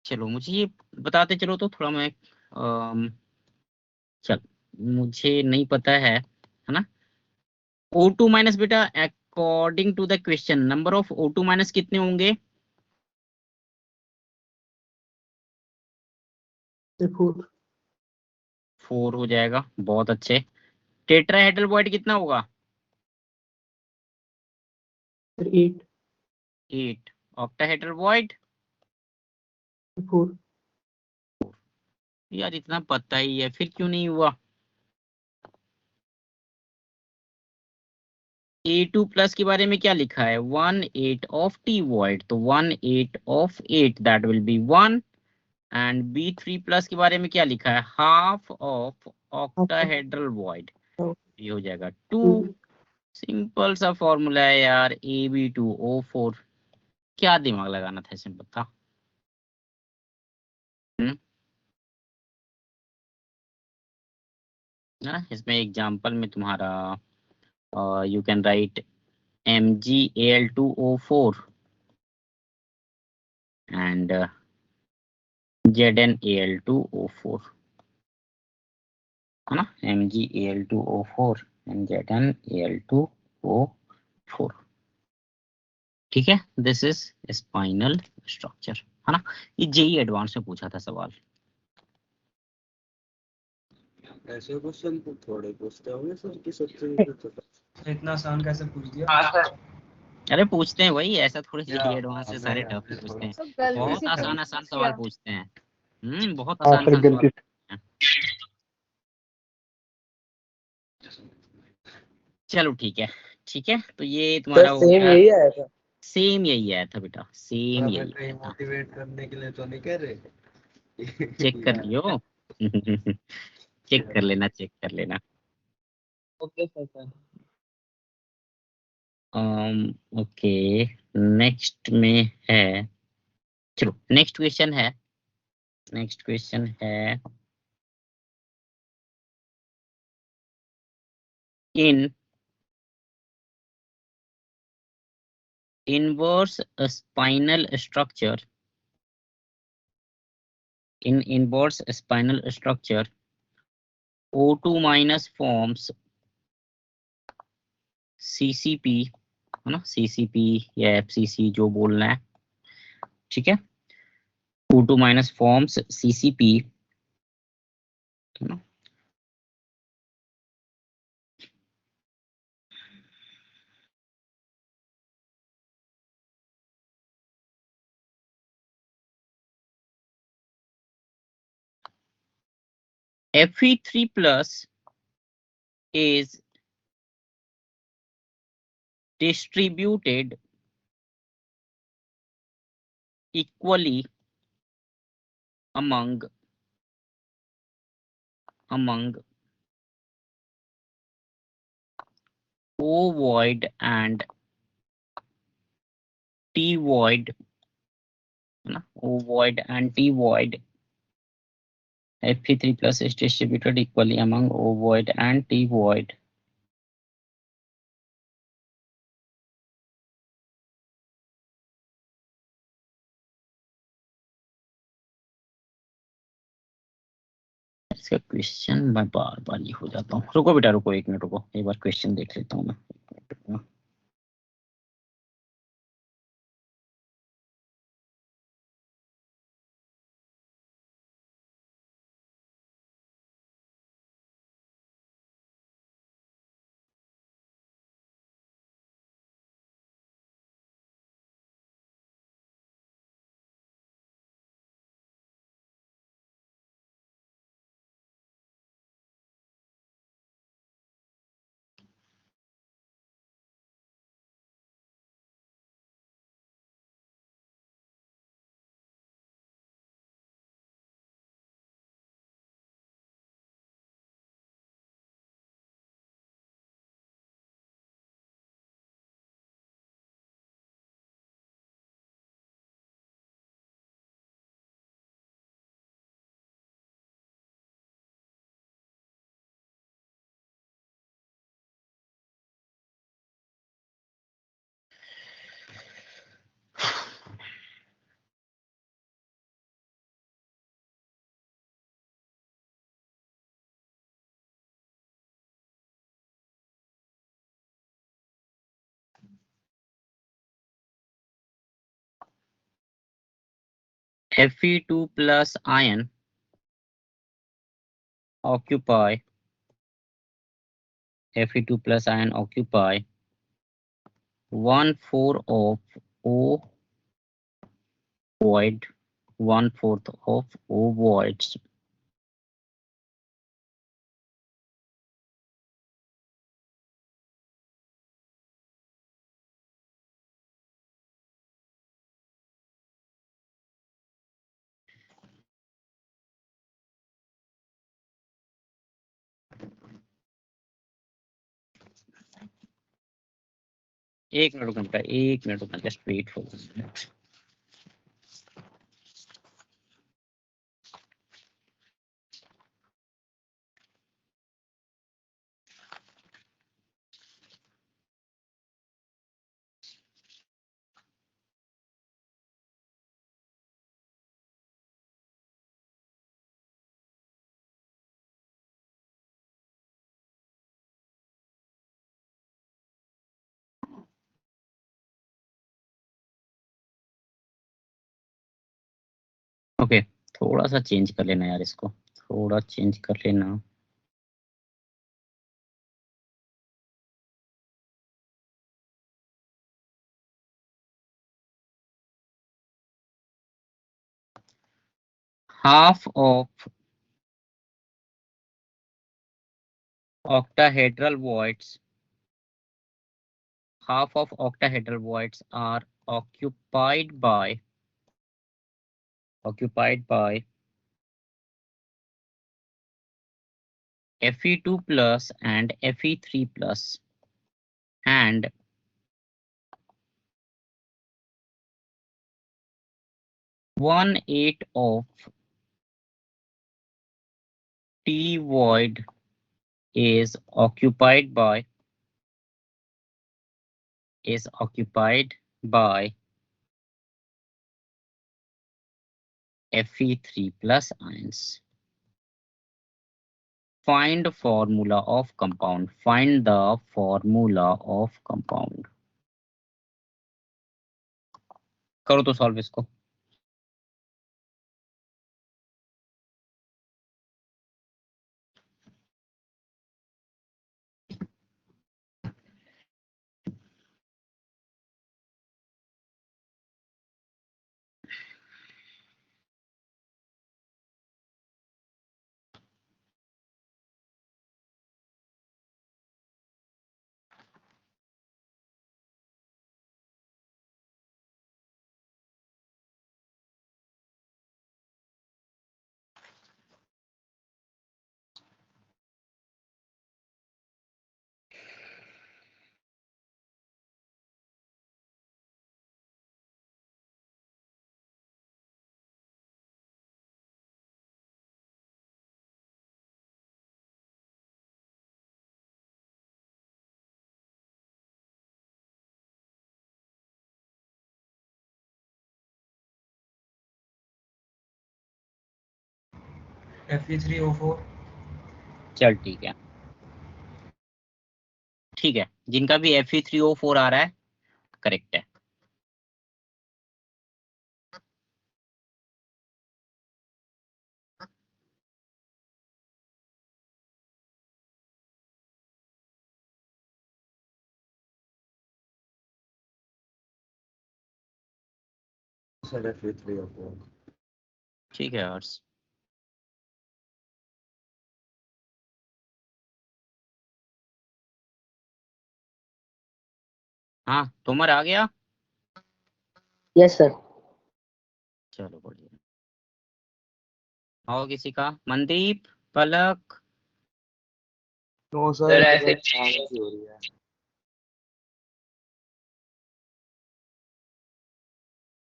चलो मुझे ये बताते चलो तो थोड़ा मैं चल, मुझे नहीं पता है ना। O2 माइनस बेटा according to the question number of O2 minus कितने होंगे? 4 4 हो जाएगा, बहुत अच्छे। टेट्राहेड्रल बॉन्ड कितना होगा? 8 8। Octahedral bond? 4 यार इतना पता ही है, फिर क्यों नहीं हुआ? A2 प्लस के बारे में क्या लिखा है? 1/8 ऑफ टी वॉइड, तो 1/8 of 8 that will B 1। And B3 plus के बारे में क्या लिखा है? हाफ ऑफ ऑक्टाहेड्रल वॉइड, ये हो जाएगा 2। सिंपल सा फॉर्मूला है यार, AB2O4। क्या दिमाग लगाना था इसमें, बता। ना इसमें एग्जांपल में तुम्हारा you can write MgAl2O4 and ZnAl2O4, है ना? MgAl2O4 and ZnAl2O4, ठीक है। दिस इज स्पाइनल स्ट्रक्चर, है ना? ये जेई एडवांस में पूछा था सवाल। ऐसे क्वेश्चन तो थोड़े पूछते होंगे सर कि सबसे इतना आसान कैसे पूछ दिया? हाँ सर। अरे पूछते हैं वही, ऐसा थोड़ी क्या जेई एडवांस से सारे हमें टॉपिक पूछते हैं। सब गलती बहुत से आसान कभी आसान पूछ सवाल लिया। पूछते हैं। बहुत हाँ आसान सर, आसान सवाल गलती से। पूछते हैं। चलो ठीक है, ठीक है, तो ये तुम्हारा हो सेम गया। यही आया था। सेम यही आया था बेटा, सेम हमें यही कहीं आया था। मोटिवेट करने के लिए तो नहीं कह रहे। चेक कर लियो। चेक कर लेना, चेक कर लेना। Okay sir. ओके, नेक्स्ट में है, चलो नेक्स्ट क्वेश्चन है, नेक्स्ट क्वेश्चन है इन inverse spinal structure, in inverse spinal structure O2 minus forms CCP, है ना? CCP या FCC जो बोलना है, ठीक है। O2 minus forms CCP, है ना? Fe3 plus is distributed equally among ovoid and T-void, है ना? Ovoid and T-void. Fe3 plus is distributed equally among ovoid and T-void. इसका क्वेश्चन मैं बार बार ये हो जाता हूँ। रुको बेटा, रुको 1 मिनट, रुको एक बार क्वेश्चन देख लेता हूँ मैं। Fe2 plus ion occupy 1/4 of O void, 1/4 of O voids. एक मिनट रुकना, एक मिनट रुकना, just wait for minute. Okay, थोड़ा सा चेंज कर लेना यार, इसको थोड़ा चेंज कर लेना। Half of octahedral voids, are occupied by Fe2 plus and Fe3 plus, and 1/8 of T void is occupied by Fe3 plus ions. Find the formula of compound. करो तो सॉल्व इसको। Fe3O4। चल ठीक है, जिनका भी Fe3O4 आ रहा है करेक्ट है। Sir Fe3O4। ठीक है हर्ष। हाँ तुमर आ गया। Yes sir. चलो बढ़िया। और किसी का? मनदीप, पलक। तो सर सर ऐसे हो रही है।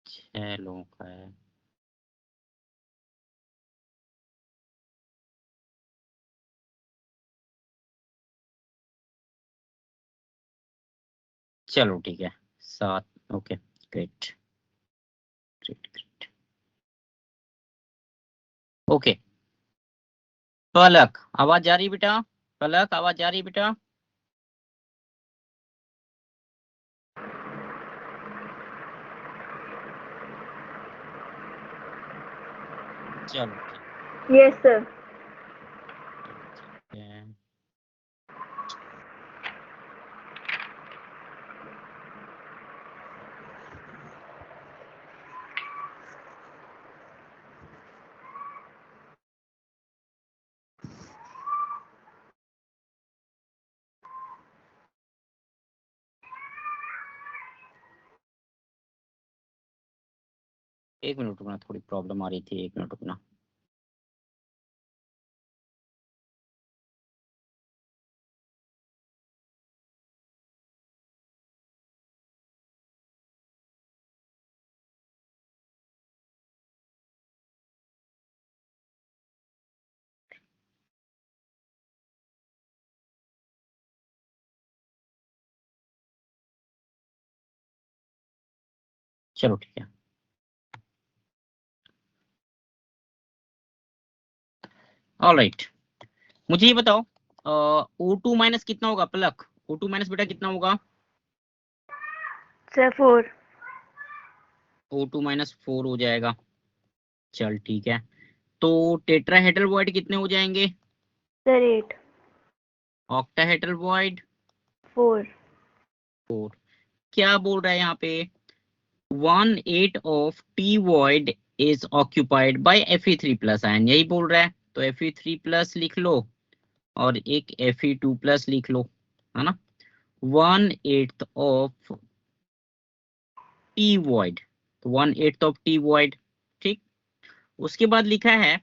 चलो का है। चलो ठीक है 7। Okay great great. ओके पलक आवाज जा रही बेटा? पलक आवाज जा रही बेटा? चलो Yes, sir. ठीक है। एक मिनट रुकना, थोड़ी प्रॉब्लम आ रही थी, एक मिनट रुकना। चलो ठीक है। ऑलराइट, मुझे ये बताओ O2 माइनस कितना होगा पलक? O2 माइनस बेटा कितना होगा? Sir, 4. O2 माइनस 4 हो जाएगा। चल ठीक है, तो टेट्राहेड्रल वॉइड कितने हो जाएंगे? Sir, 8. Octahedral void 4. 4। क्या बोल रहा है यहाँ पे? 1/8 of T void is occupied by Fe3 plus ion, यही बोल रहा है। तो Fe3 plus लिख लो और एक Fe2 plus लिख लो, है ना। 1/8 ऑफ T void, तो 1/8 ऑफ T void, ठीक। उसके बाद लिखा है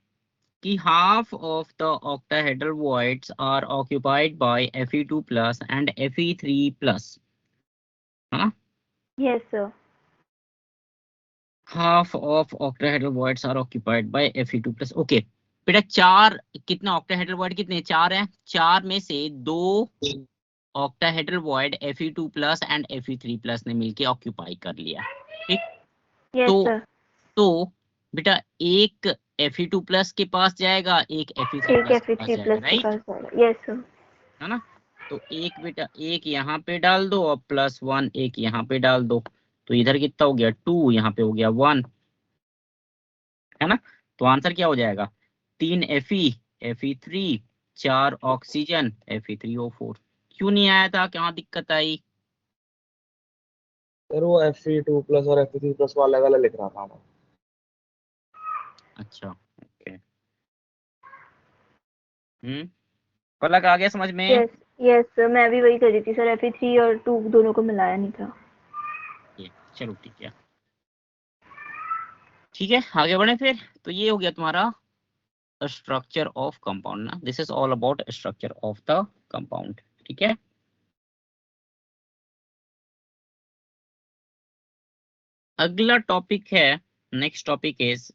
कि half of the octahedral voids are occupied by Fe2 plus and Fe3 plus, है ना। Yes, sir. half of octahedral voids are occupied by Fe2 plus। Okay बेटा, 4 कितना ऑक्टाहेड्रल वॉइड कितने? 4 है। 4 में से 2 octahedral void Fe2 plus and Fe3 plus ने मिलके ऑक्यूपाई कर लिया, ठीक। Yes, तो sir. तो बेटा एक Fe2 प्लस के पास जाएगा, एक Fe3 एक प्लस के पास Fe3 जाएगा, plus के राइट, पास जाएगा। Yes, sir. है ना। तो एक बेटा, एक यहाँ पे डाल दो और +1 एक यहाँ पे डाल दो, तो इधर कितना हो गया 2, यहाँ पे हो गया 1, है ना। तो आंसर क्या हो जाएगा? 3 Fe, Fe3, 4 ऑक्सीजन, Fe3O4। क्यों नहीं आया था, क्या दिक्कत आई? सर वो Fe2 प्लस और Fe3 प्लस को अलग अलग लिख रहा था मैं। अच्छा ओके, पलक आ गया समझ में? Yes, yes, sir. मैं भी वही कर रही थी सर, Fe3 और 2 दोनों को मिलाया नहीं था। चलो ठीक है, ठीक है आगे बढ़े फिर। तो ये हो गया तुम्हारा स्ट्रक्चर ऑफ कंपाउंड ना, this is all about structure of the compound, ठीक है। अगला टॉपिक है, next topic is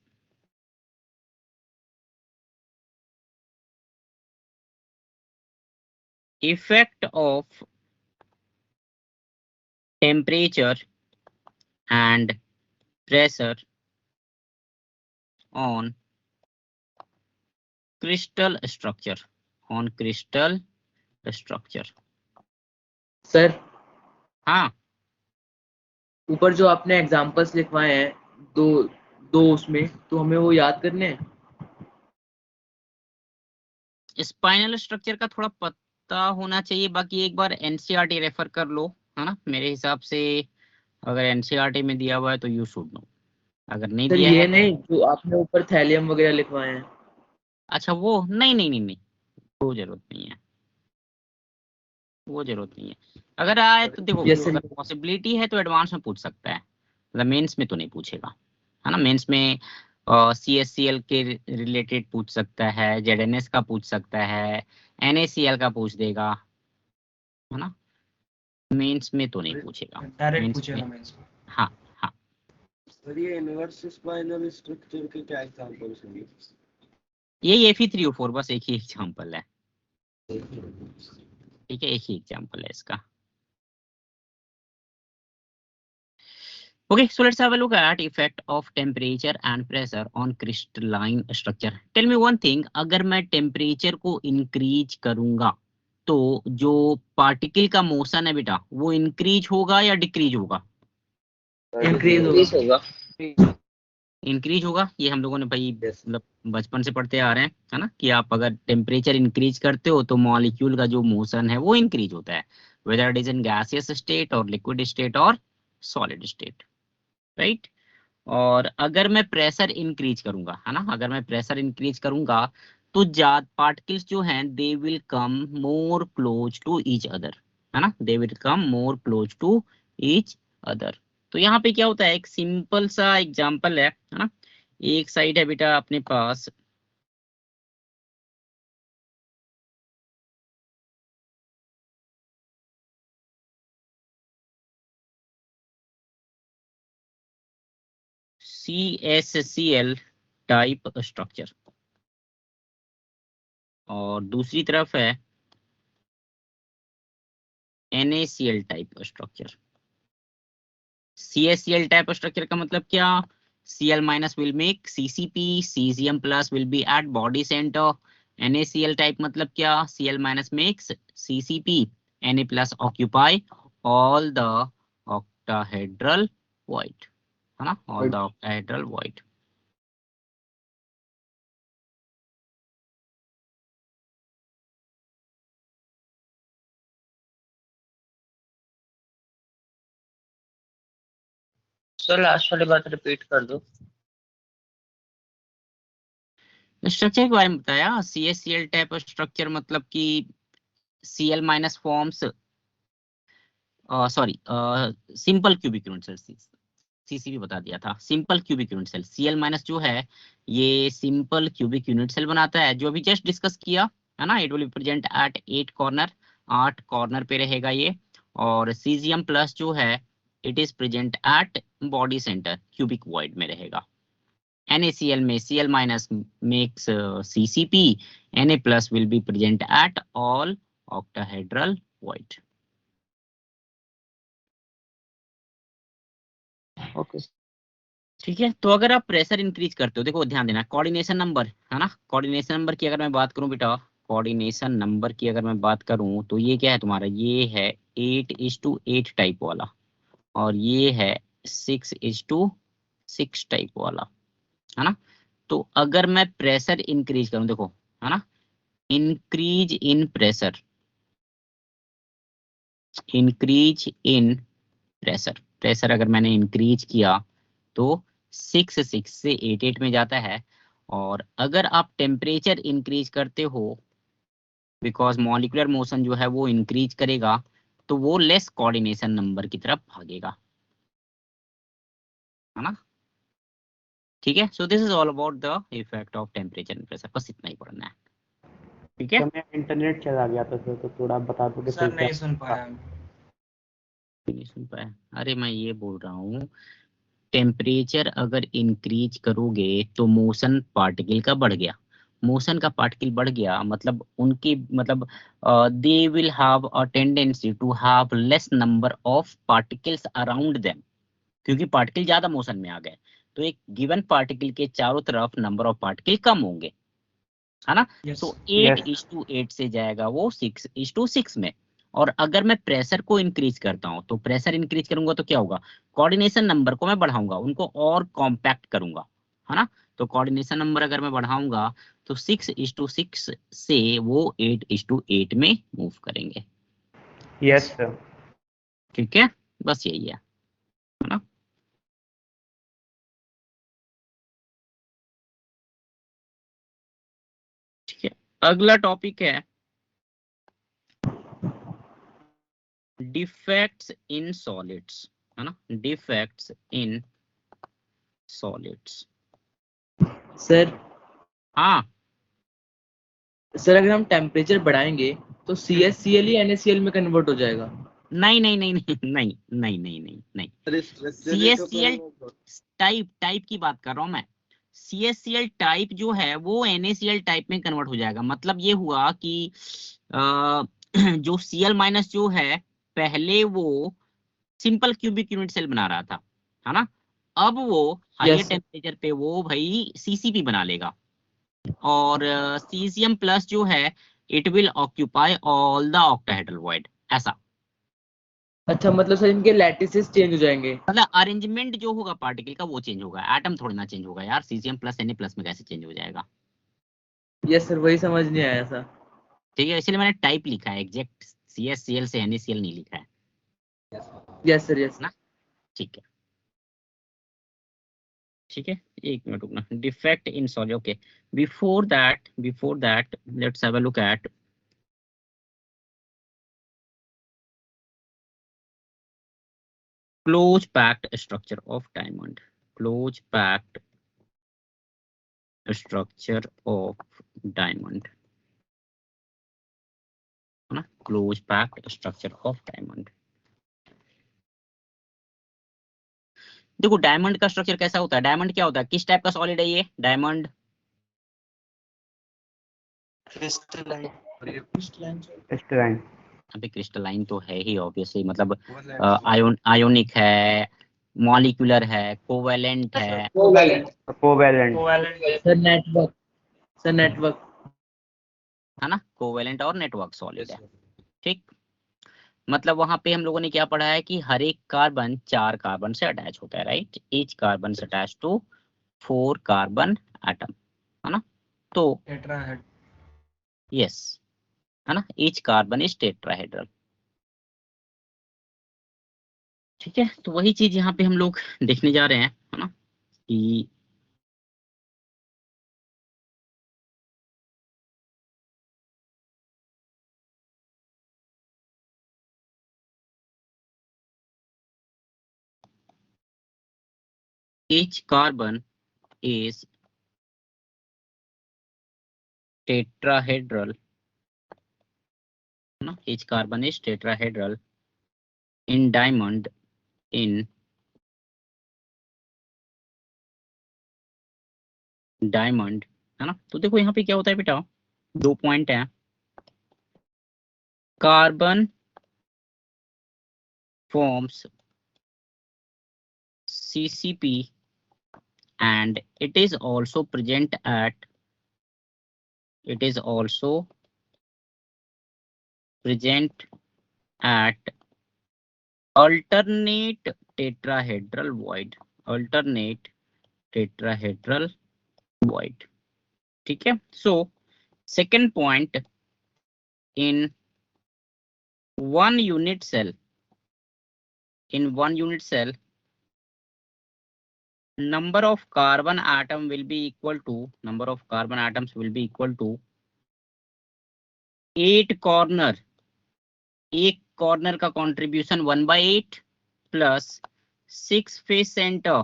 effect of temperature and pressure on crystal structure, on crystal structure। Sir हाँ ऊपर जो आपने एग्जांपल्स लिखवाए हैं दो दो उसमें, तो हमें वो याद करने हैं। स्पाइनल स्ट्रक्चर का थोड़ा पता होना चाहिए, बाकी एक बार एनसीईआरटी रेफर कर लो, है ना। मेरे हिसाब से अगर एनसीईआरटी में दिया हुआ है तो यू शुड नो, अगर नहीं सर दिया ये है नहीं जो आपने ऊपर थैलियम वगैरह लिखवाए हैं। अच्छा वो नहीं नहीं नहीं नहीं, वो जरूरत नहीं है, वो जरूरत नहीं है। अगर आए तो देखो, यस सर। अगर पॉसिबिलिटी है तो एडवांस में पूछ सकता है, मतलब मेंस में तो नहीं पूछेगा, है ना। मेंस में CSCL के रिलेटेड पूछ सकता है, ZNS का पूछ सकता है, NaCl का पूछ देगा, है ना। मेंस में तो नहीं पूछेगा, डायरेक्ट मेंस पूछेगा में। मेंस में। हाँ हाँ, सर ये इनवर्स स्पाइनल स्ट्रक्चर के क्या एग्जांपल्स होंगे? यही Fe3O4 बस एक ही एग्जाम्पल है, ठीक है, एक ही एग्जाम्पल है इसका। Okay, so let's have a look at effect of temperature and pressure on crystalline structure. Tell me one thing, अगर मैं टेम्परेचर को इंक्रीज करूंगा तो जो पार्टिकल का मोशन है बेटा वो इंक्रीज होगा या डिक्रीज होगा? इंक्रीज इंक्रीज होगा। होगा। इंक्रीज होगा। ये हम लोगों ने भाई मतलब बचपन से पढ़ते आ रहे हैं, है ना, कि आप अगर टेम्परेचर इंक्रीज करते हो तो मॉलिक्यूल का जो मोशन है वो इंक्रीज होता है, whether it is in gaseous state और लिक्विड स्टेट और सॉलिड स्टेट, राइट। और अगर मैं प्रेशर इंक्रीज करूंगा, है ना, अगर मैं प्रेशर इंक्रीज करूंगा तो ज्यादा पार्टिकल्स जो हैं they will come more close to each other, है ना, they will come more close to each other. तो यहाँ पे क्या होता है, एक सिंपल सा एग्जांपल है ना। एक साइड है बेटा अपने पास CaCl टाइप स्ट्रक्चर और दूसरी तरफ है NaCl type structure. CaCl type structure का मतलब क्या, Cl minus will make CCP, Cesium plus will be at body centre. NaCl type मतलब क्या, Cl minus makes CCP, Na plus occupy all the octahedral void, है ना, all the octahedral void। Sir last वाली बात repeat कर दो। Structure के बारे में बताया, CaCl टाइप स्ट्रक्चर मतलब कि Cl minus forms, sorry, simple cubic unit cell, CCP बता दिया था, simple cubic unit cell. Cl minus जो है ये सिंपल क्यूबिक यूनिट सेल बनाता है, जो अभी जस्ट डिस्कस किया, है ना। It will present at 8 corner, 8 corner पे रहेगा ये। और सीजियम प्लस जो है it is present eight body centre, cubic void में रहेगा। NaCl में Cl minus makes CCP, Na plus will be present at all octahedral void। Okay. ठीक है, तो अगर आप प्रेशर इंक्रीज करते हो, देखो ध्यान देना, कोऑर्डिनेशन नंबर, है ना, कोऑर्डिनेशन नंबर की अगर मैं बात करूं बेटा, कोऑर्डिनेशन नंबर की अगर मैं बात करूं तो ये क्या है तुम्हारा, ये है 8:8 टाइप वाला, और ये है 6:6 टाइप वाला, है ना। तो अगर मैं प्रेशर इंक्रीज करूं, देखो, है ना, increase in pressure, increase in pressure, pressure अगर मैंने इंक्रीज किया तो 6:6 से 8:8 में जाता है। और अगर आप टेम्परेचर इंक्रीज करते हो, बिकॉज मॉलिक्यूलर मोशन जो है वो इंक्रीज करेगा, तो वो लेस कोऑर्डिनेशन नंबर की तरफ भागेगा, है ना। ठीक है, so this is all about the effect of temperature and pressure, बस इतना ही पढ़ना है। ठीक है, तो मैं इंटरनेट चला गया था सर, तो थोड़ा बता दोगे सर फिर क्या? नहीं सुन पाया। नहीं सुन पाया, अरे मैं ये बोल रहा हूँ, टेम्परेचर अगर इंक्रीज करोगे तो मोशन पार्टिकल का बढ़ गया, मोशन का पार्टिकल बढ़ गया मतलब उनकी मतलब they will have a tendency to have less number of particles around them, क्योंकि पार्टिकल ज्यादा मोशन में आ गए, तो एक गिवन पार्टिकल के चारों तरफ नंबर ऑफ पार्टिकल कम होंगे, है ना। यस। तो 8:8 से जाएगा वो 6:6 में। और अगर मैं प्रेशर को इंक्रीज करता हूं, तो प्रेशर इंक्रीज करूंगा तो क्या होगा, कोऑर्डिनेशन नंबर को मैं बढ़ाऊंगा, उनको और कॉम्पैक्ट करूंगा, है ना। तो कोऑर्डिनेशन नंबर अगर मैं बढ़ाऊंगा तो 6:6 से वो 8:8 में मूव करेंगे। Yes sir. ठीक है, बस यही है ना। ठीक है, अगला टॉपिक है डिफेक्ट्स इन सॉलिड्स, है ना, डिफेक्ट्स इन सॉलिड्स। सर हाँ, सर अगर हम टेम्परेचर बढ़ाएंगे तो CaCl ही NaCl में कन्वर्ट हो जाएगा। नहीं नहीं नहीं नहीं नहीं नहीं नहीं नहीं नहीं, CaCl टाइप की बात कर रहा हूं मैं। CaCl टाइप जो है वो NaCl टाइप में कन्वर्ट हो जाएगा। मतलब ये हुआ कि जो Cl माइनस जो है पहले वो सिंपल क्यूबिक यूनिट सेल बना रहा था, है ना, अब वो हायर यस सर। टेम्परेचर पे वो भाई CCP बना लेगा। और सीजियम प्लस जो है it will occupy all the octahedral void, ऐसा। अच्छा मतलब सर इनके लैटिसेस चेंज हो जाएंगे। मतलब अरेंजमेंट जो होगा पार्टिकल का वो चेंज होगा, एटम थोड़ी ना चेंज होगा यार, सीजीएम प्लस Na प्लस में कैसे चेंज हो जाएगा। यस सर वही समझ नहीं आया सर। ठीक है, इसलिए मैंने टाइप लिखा है, एग्जैक्ट CsCl से NaCl नहीं लिखा है यस सर यस। ना। ठीक है, ठीक है, एक मिनट रुकना। Defect in solid, okay. Before that let's have a look at close packed structure of diamond. Close packed structure of diamond, है ना, close packed structure of diamond। देखो डायमंड का स्ट्रक्चर कैसा होता है, डायमंड क्या होता है, किस टाइप का सॉलिड है ये डायमंड। क्रिस्टलाइन। अभी क्रिस्टलाइन तो है ही ऑब्वियसली, मतलब आयोनिक है, मॉलिक्यूलर है, कोवेलेंट है। Covalent. Sir network, sir network. है ना, कोवेलेंट और नेटवर्क सॉलिड है। ठीक, मतलब वहां पे हम लोगों ने क्या पढ़ा है कि हर एक कार्बन 4 कार्बन से अटैच होता है, राइट। ईच कार्बन से अटैच टू 4 कार्बन एटम, है ना। तो टेट्राहेड। यस, है ना, ईच कार्बन इज टेट्राहेड्रल। ठीक है, तो वही चीज यहाँ पे हम लोग देखने जा रहे हैं, है ना, कि ईच कार्बन इज टेट्राहेड्रल, है ना, each carbon is tetrahedral in diamond, in diamond, है ना। तो देखो यहाँ पे क्या होता है बेटा, 2 पॉइंट है। Carbon forms CCP and it is also present at alternate tetrahedral void, alternate tetrahedral void। ठीक है, so second point, in one unit cell, number of carbon atom will be equal to, number of carbon atoms will be equal to 8 corner, एक corner का contribution 1/8 plus 6 face centre,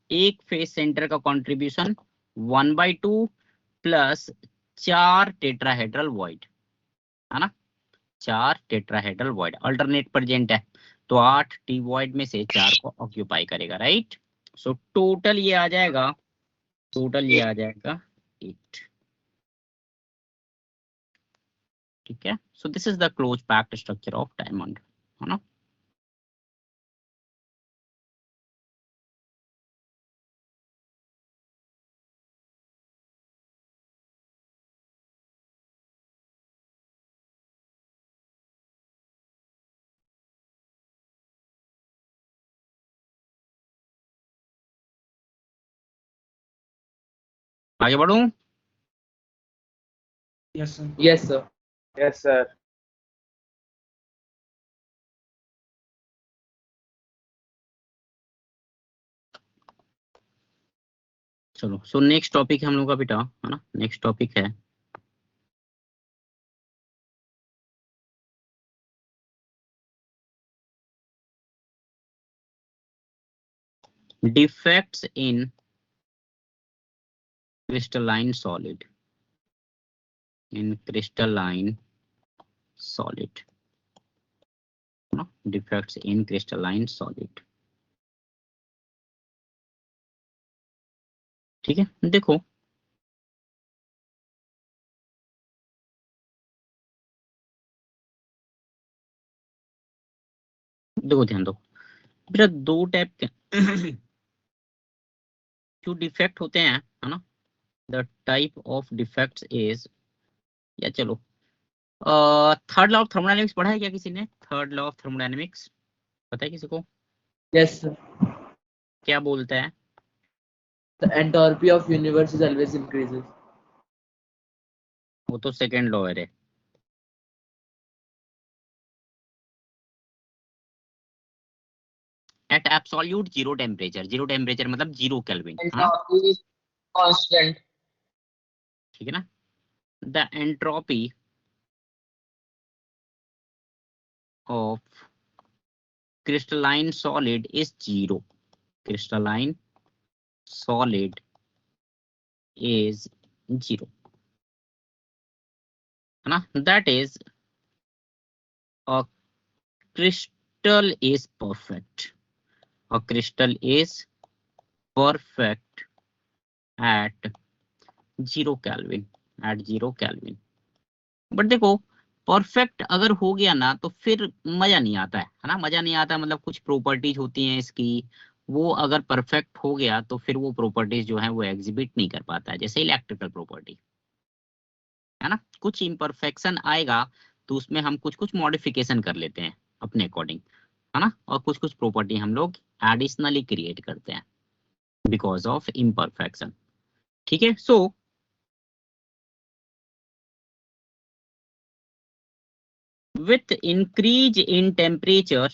एक face centre का contribution 1/2 plus 4 tetrahedral void, है ना, 4 tetrahedral void alternate present है, तो 8 T void में से 4 को ऑक्यूपाई करेगा, राइट। सो टोटल ये आ जाएगा 8। ठीक है, so this is the close packed structure of diamond, है ना। आगे बढ़ूं। Yes sir. Yes sir. Yes sir. चलो, सो नेक्स्ट टॉपिक है हम लोग का बेटा, है ना, नेक्स्ट टॉपिक है defects in crystalline solid, defects in crystalline solid. ठीक है, देखो देखो ध्यान दो बेटा, दो टाइप के जो डिफेक्ट होते हैं, है ना, the type of defects is, या चलो थर्ड लॉ ऑफ थर्मोडायनेमिक्स पढ़ा है क्या किसी ने, थर्ड लॉ ऑफ थर्मोडायनेमिक्स। पता है किसी को? Yes, sir. क्या बोलता है? The entropy of universe is always increases. वो तो सेकेंड लॉ है रे। एट एब्सोल्यूट जीरो टेम्परेचर मतलब 0 केल्विन, है ना? Entropy constant. ठीक है ना? The entropy of crystalline solid is 0। Crystalline solid is 0, है ना? That is a crystal is perfect. A crystal is perfect at 0 Kelvin. At 0 Kelvin. But देखो, perfect अगर हो गया ना तो फिर मजा नहीं आता है ना? मजा नहीं आता, मतलब कुछ प्रॉपर्टीज होती हैं इसकी, वो अगर परफेक्ट हो गया तो फिर वो प्रॉपर्टीज जो है वो एग्जिबिट नहीं कर पाता है, जैसे इलेक्ट्रिकल प्रॉपर्टी, है ना? कुछ इम्परफेक्शन आएगा तो उसमें हम कुछ कुछ मॉडिफिकेशन कर लेते हैं अपने अकॉर्डिंग, है ना? और कुछ कुछ प्रॉपर्टी हम लोग एडिशनली क्रिएट करते हैं बिकॉज ऑफ इम्परफेक्शन। ठीक है, सो with increase in temperature,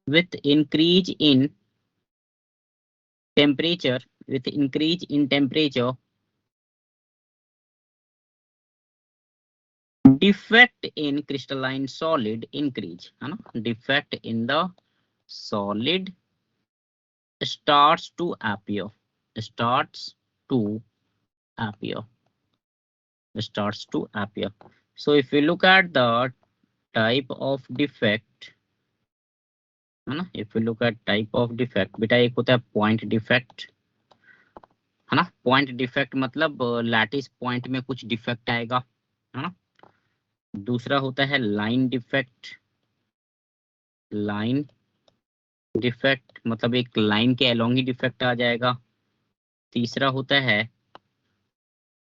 with increase in temperature, with increase in temperature, defect in crystalline solid increase, है ना? Defect in the solid starts to appear, starts to appear, starts to appear. So if we look at the type of defect, है ना? If we look at type of defect, बेटा एक होता है point defect, है ना? Point defect मतलब lattice point में कुछ डिफेक्ट आएगा, है ना? दूसरा होता है लाइन डिफेक्ट, लाइन डिफेक्ट मतलब एक लाइन के अलोंग ही डिफेक्ट आ जाएगा। तीसरा होता है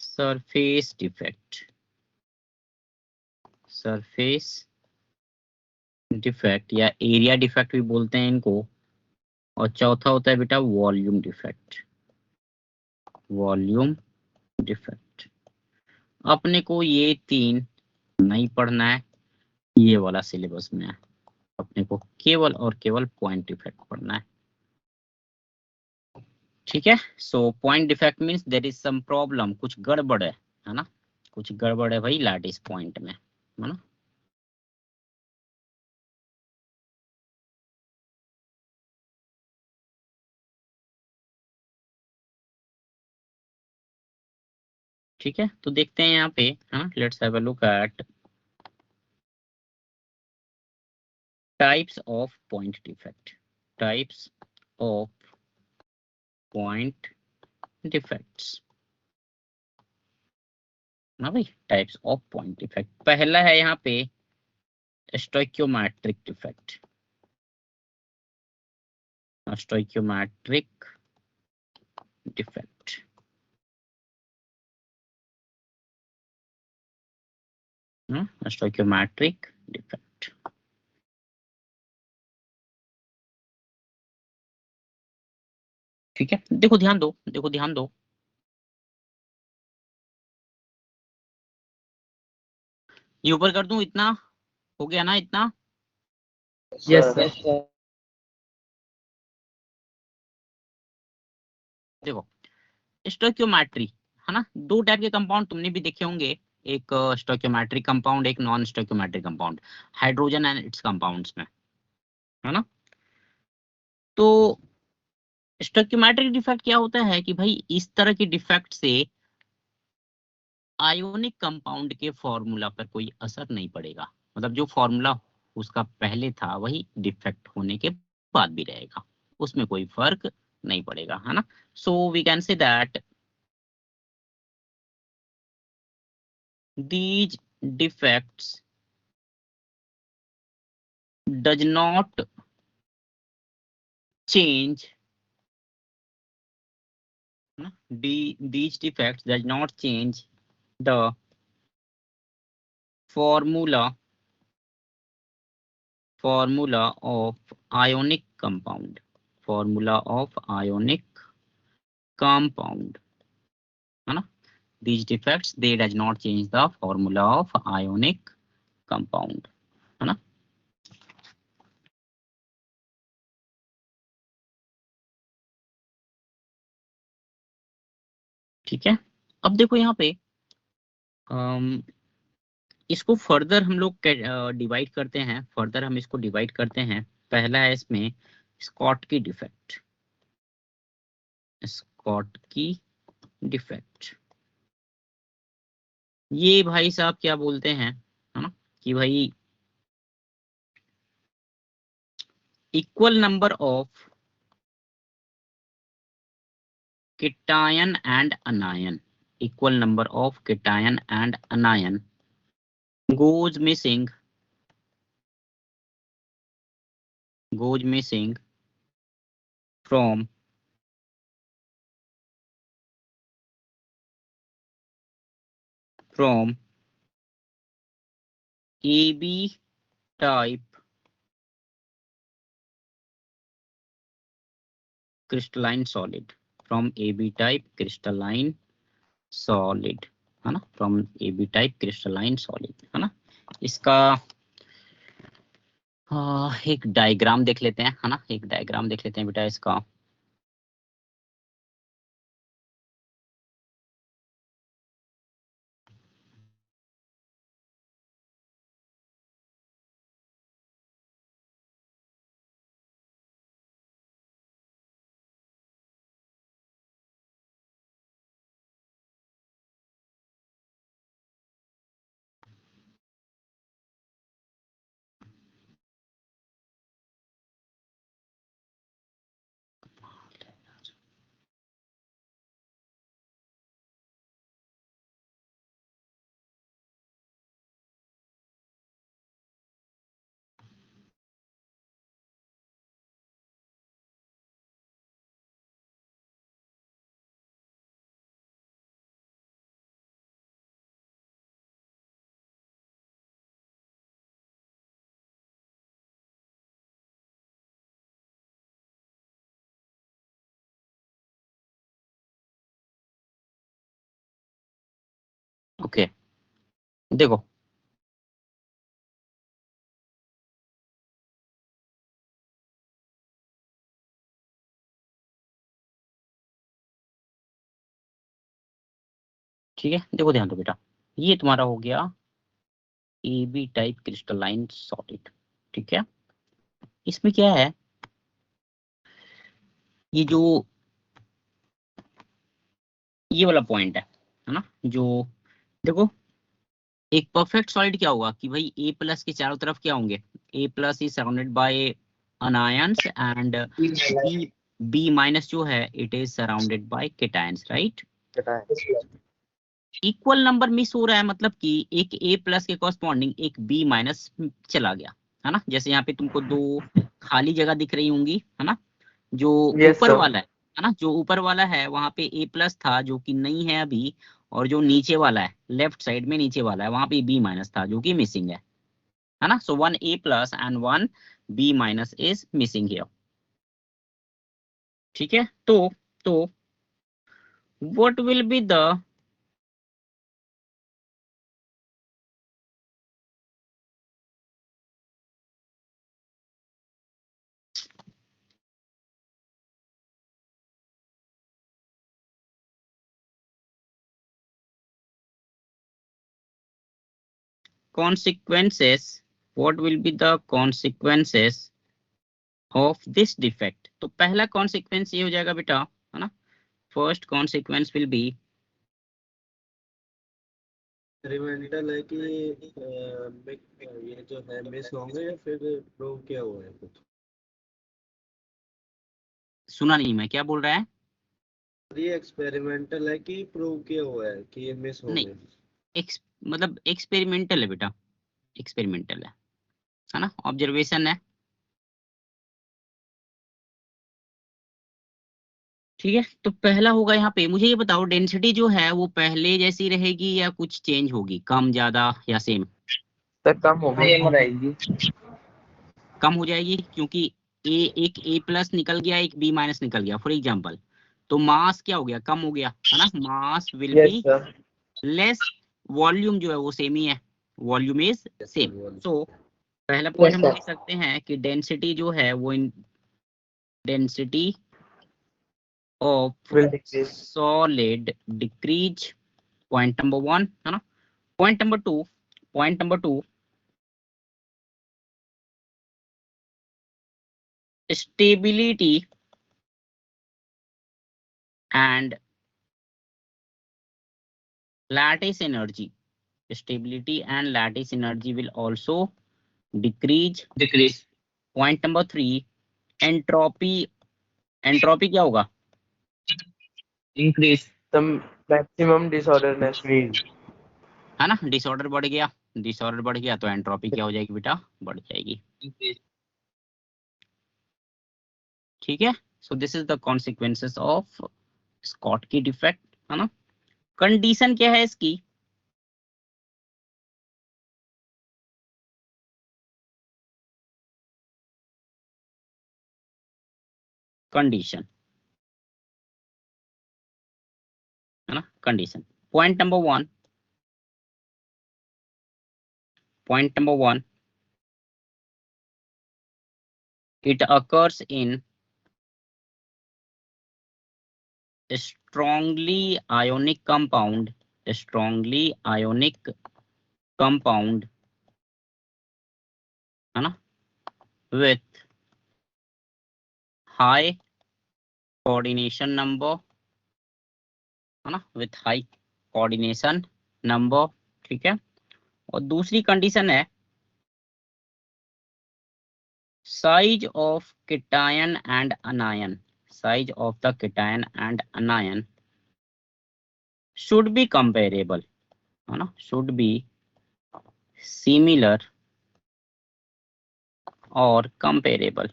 सरफेस डिफेक्ट, सरफेस डिफेक्ट या एरिया डिफेक्ट भी बोलते हैं इनको। और चौथा होता है बेटा वॉल्यूम डिफेक्ट, वॉल्यूम डिफेक्ट। अपने को ये तीन नहीं पढ़ना है, ये वाला सिलेबस में है, अपने को केवल और केवल पॉइंट डिफेक्ट पढ़ना है। ठीक है, so point defect means there is some problem, कुछ गड़बड़ है ना? कुछ गड़बड़ है भाई लैटिस पॉइंट में, है ना? ठीक है, तो देखते हैं यहाँ पे, हाँ, let's have a look at types of point defect, types of point defects ना भाई, टाइप्स ऑफ पॉइंट डिफेक्ट। पहला है यहाँ पे stoichiometric defect, stoichiometric defect, stoichiometric defect. ठीक है, देखो ध्यान दो, देखो ध्यान दो, ये ऊपर कर दूं इतना, हो गया ना इतना? Yes, sir. देखो स्टोइकियोमेट्री, है ना? दो टाइप के कंपाउंड तुमने भी देखे होंगे, एक स्टोइकियोमेट्रिक कंपाउंड, एक non stoichiometric compound, hydrogen and it's compounds में, है ना? तो स्टोइकियोमेट्रिक डिफेक्ट क्या होता है कि भाई इस तरह की डिफेक्ट से आयोनिक कंपाउंड के फॉर्मूला पर कोई असर नहीं पड़ेगा, मतलब जो फॉर्मूला उसका पहले था वही डिफेक्ट होने के बाद भी रहेगा, उसमें कोई फर्क नहीं पड़ेगा, है ना? So we can say that these defects does not change, these defects does not change the formula formula of ionic compound. Formula of ionic compound. है ना? These defects, they does not change the formula of ionic compound. है ना? ठीक है, अब देखो यहाँ पे इसको फर्दर हम लोग डिवाइड करते हैं, फर्दर हम इसको डिवाइड करते हैं। पहला है इसमें स्कॉट की डिफेक्ट, स्कॉट की डिफेक्ट। ये भाई साहब क्या बोलते हैं, है ना, कि भाई equal number of cation and anion, equal number of cation and anion goes missing from AB type crystalline solid, from AB type crystalline solid, है ना, from AB type crystalline solid, है ना। इसका एक डायग्राम देख लेते हैं, है ना, एक डायग्राम देख लेते हैं बेटा इसका। ओके, देखो ठीक है, देखो ध्यान दो बेटा, ये तुम्हारा हो गया AB टाइप क्रिस्टलाइन सॉलिड। ठीक है, इसमें क्या है, ये जो ये वाला पॉइंट है ना, जो देखो एक परफेक्ट सॉलिड क्या होगा कि भाई A प्लस के चारों तरफ क्या होंगे, A plus is surrounded by anions and B minus जो है it is surrounded by cations, right. Equal number miss हो रहा है, मतलब कि एक A प्लस के कॉरस्पॉन्डिंग एक B माइनस चला गया, है ना। जैसे यहाँ पे तुमको दो खाली जगह दिख रही होंगी, है ना, जो ऊपर वाला है ना, जो ऊपर वाला है वहां पे A प्लस था जो कि नहीं है अभी, और जो नीचे वाला है लेफ्ट साइड में नीचे वाला है वहां पे B माइनस था जो कि मिसिंग है ना। सो 1 A plus and 1 B minus is missing here. ठीक है, तो what will be the consequences, what will be the consequences of this defect। तो पहला consequence ये हो जाएगा बेटा, है ना, first consequence will be experimental है कि ये जो है मिस होंगे या फिर प्रूव किया हुआ है कुछ। सुना नहीं मैं, क्या बोल रहा है। ये एक्सपेरिमेंटल है कि प्रूव किया हुआ है कि ये मिस नहीं, होंगे। मतलब एक्सपेरिमेंटल है बेटा, एक्सपेरिमेंटल है ना, ऑब्जर्वेशन है। ठीक है, तो पहला होगा यहाँ पे, मुझे ये बताओ डेंसिटी जो है वो पहले जैसी रहेगी या कुछ चेंज होगी, कम ज्यादा या सेम। सर कम होगी। सेम रहेगी। कम हो जाएगी क्योंकि एक A प्लस निकल गया, एक B माइनस निकल गया फॉर एग्जाम्पल। तो मास क्या हो गया, कम हो गया है ना, mass will Yes, be sir. Less, volume जो है वो सेम ही है, वॉल्यूम इज सेम। सो पहला Yes, पॉइंट हम sir. लिख सकते हैं कि डेंसिटी जो है वो density of Will decrease. Solid decrease, point number 1 है ना। Point number two, stability and lattice energy, stability and lattice energy will also decrease. Point number 3, entropy, entropy क्या होगा, increase, The maximum disorderness. Increase. है ना, disorder बढ़ गया, disorder बढ़ गया तो एंट्रोपी क्या हो जाएगी बेटा, बढ़ जाएगी। ठीक है, so this is the consequences of Schottky defect, है ना। कंडीशन क्या है इसकी, कंडीशन है ना, condition. Point number 1, it occurs in strongly ionic compound, है ना, with high coordination number, है ना, with high coordination number। ठीक है, और दूसरी कंडीशन है size of cation and anion, size of the cation and anion should be comparable, है ना, should be similar or comparable,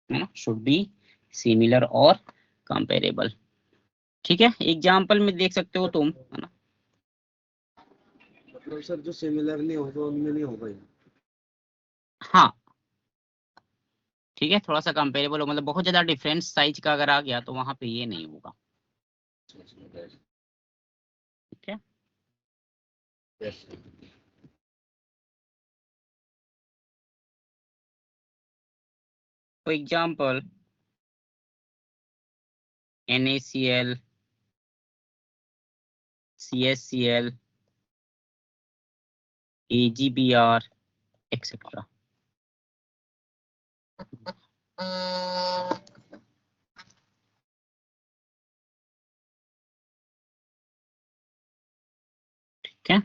है ना, should be similar or comparable। ठीक है, एग्जाम्पल में देख सकते हो तुम, है ना। मतलब सर जो सिमिलर नहीं होगा उनमें नहीं होगा ये। हाँ ठीक है, थोड़ा सा कंपेरेबल हो, मतलब बहुत ज्यादा डिफरेंस साइज का अगर आ गया तो वहां पे ये नहीं होगा। ठीक है, Yes. For example NaCl, CaCl, AgBr, etc. ठीक है,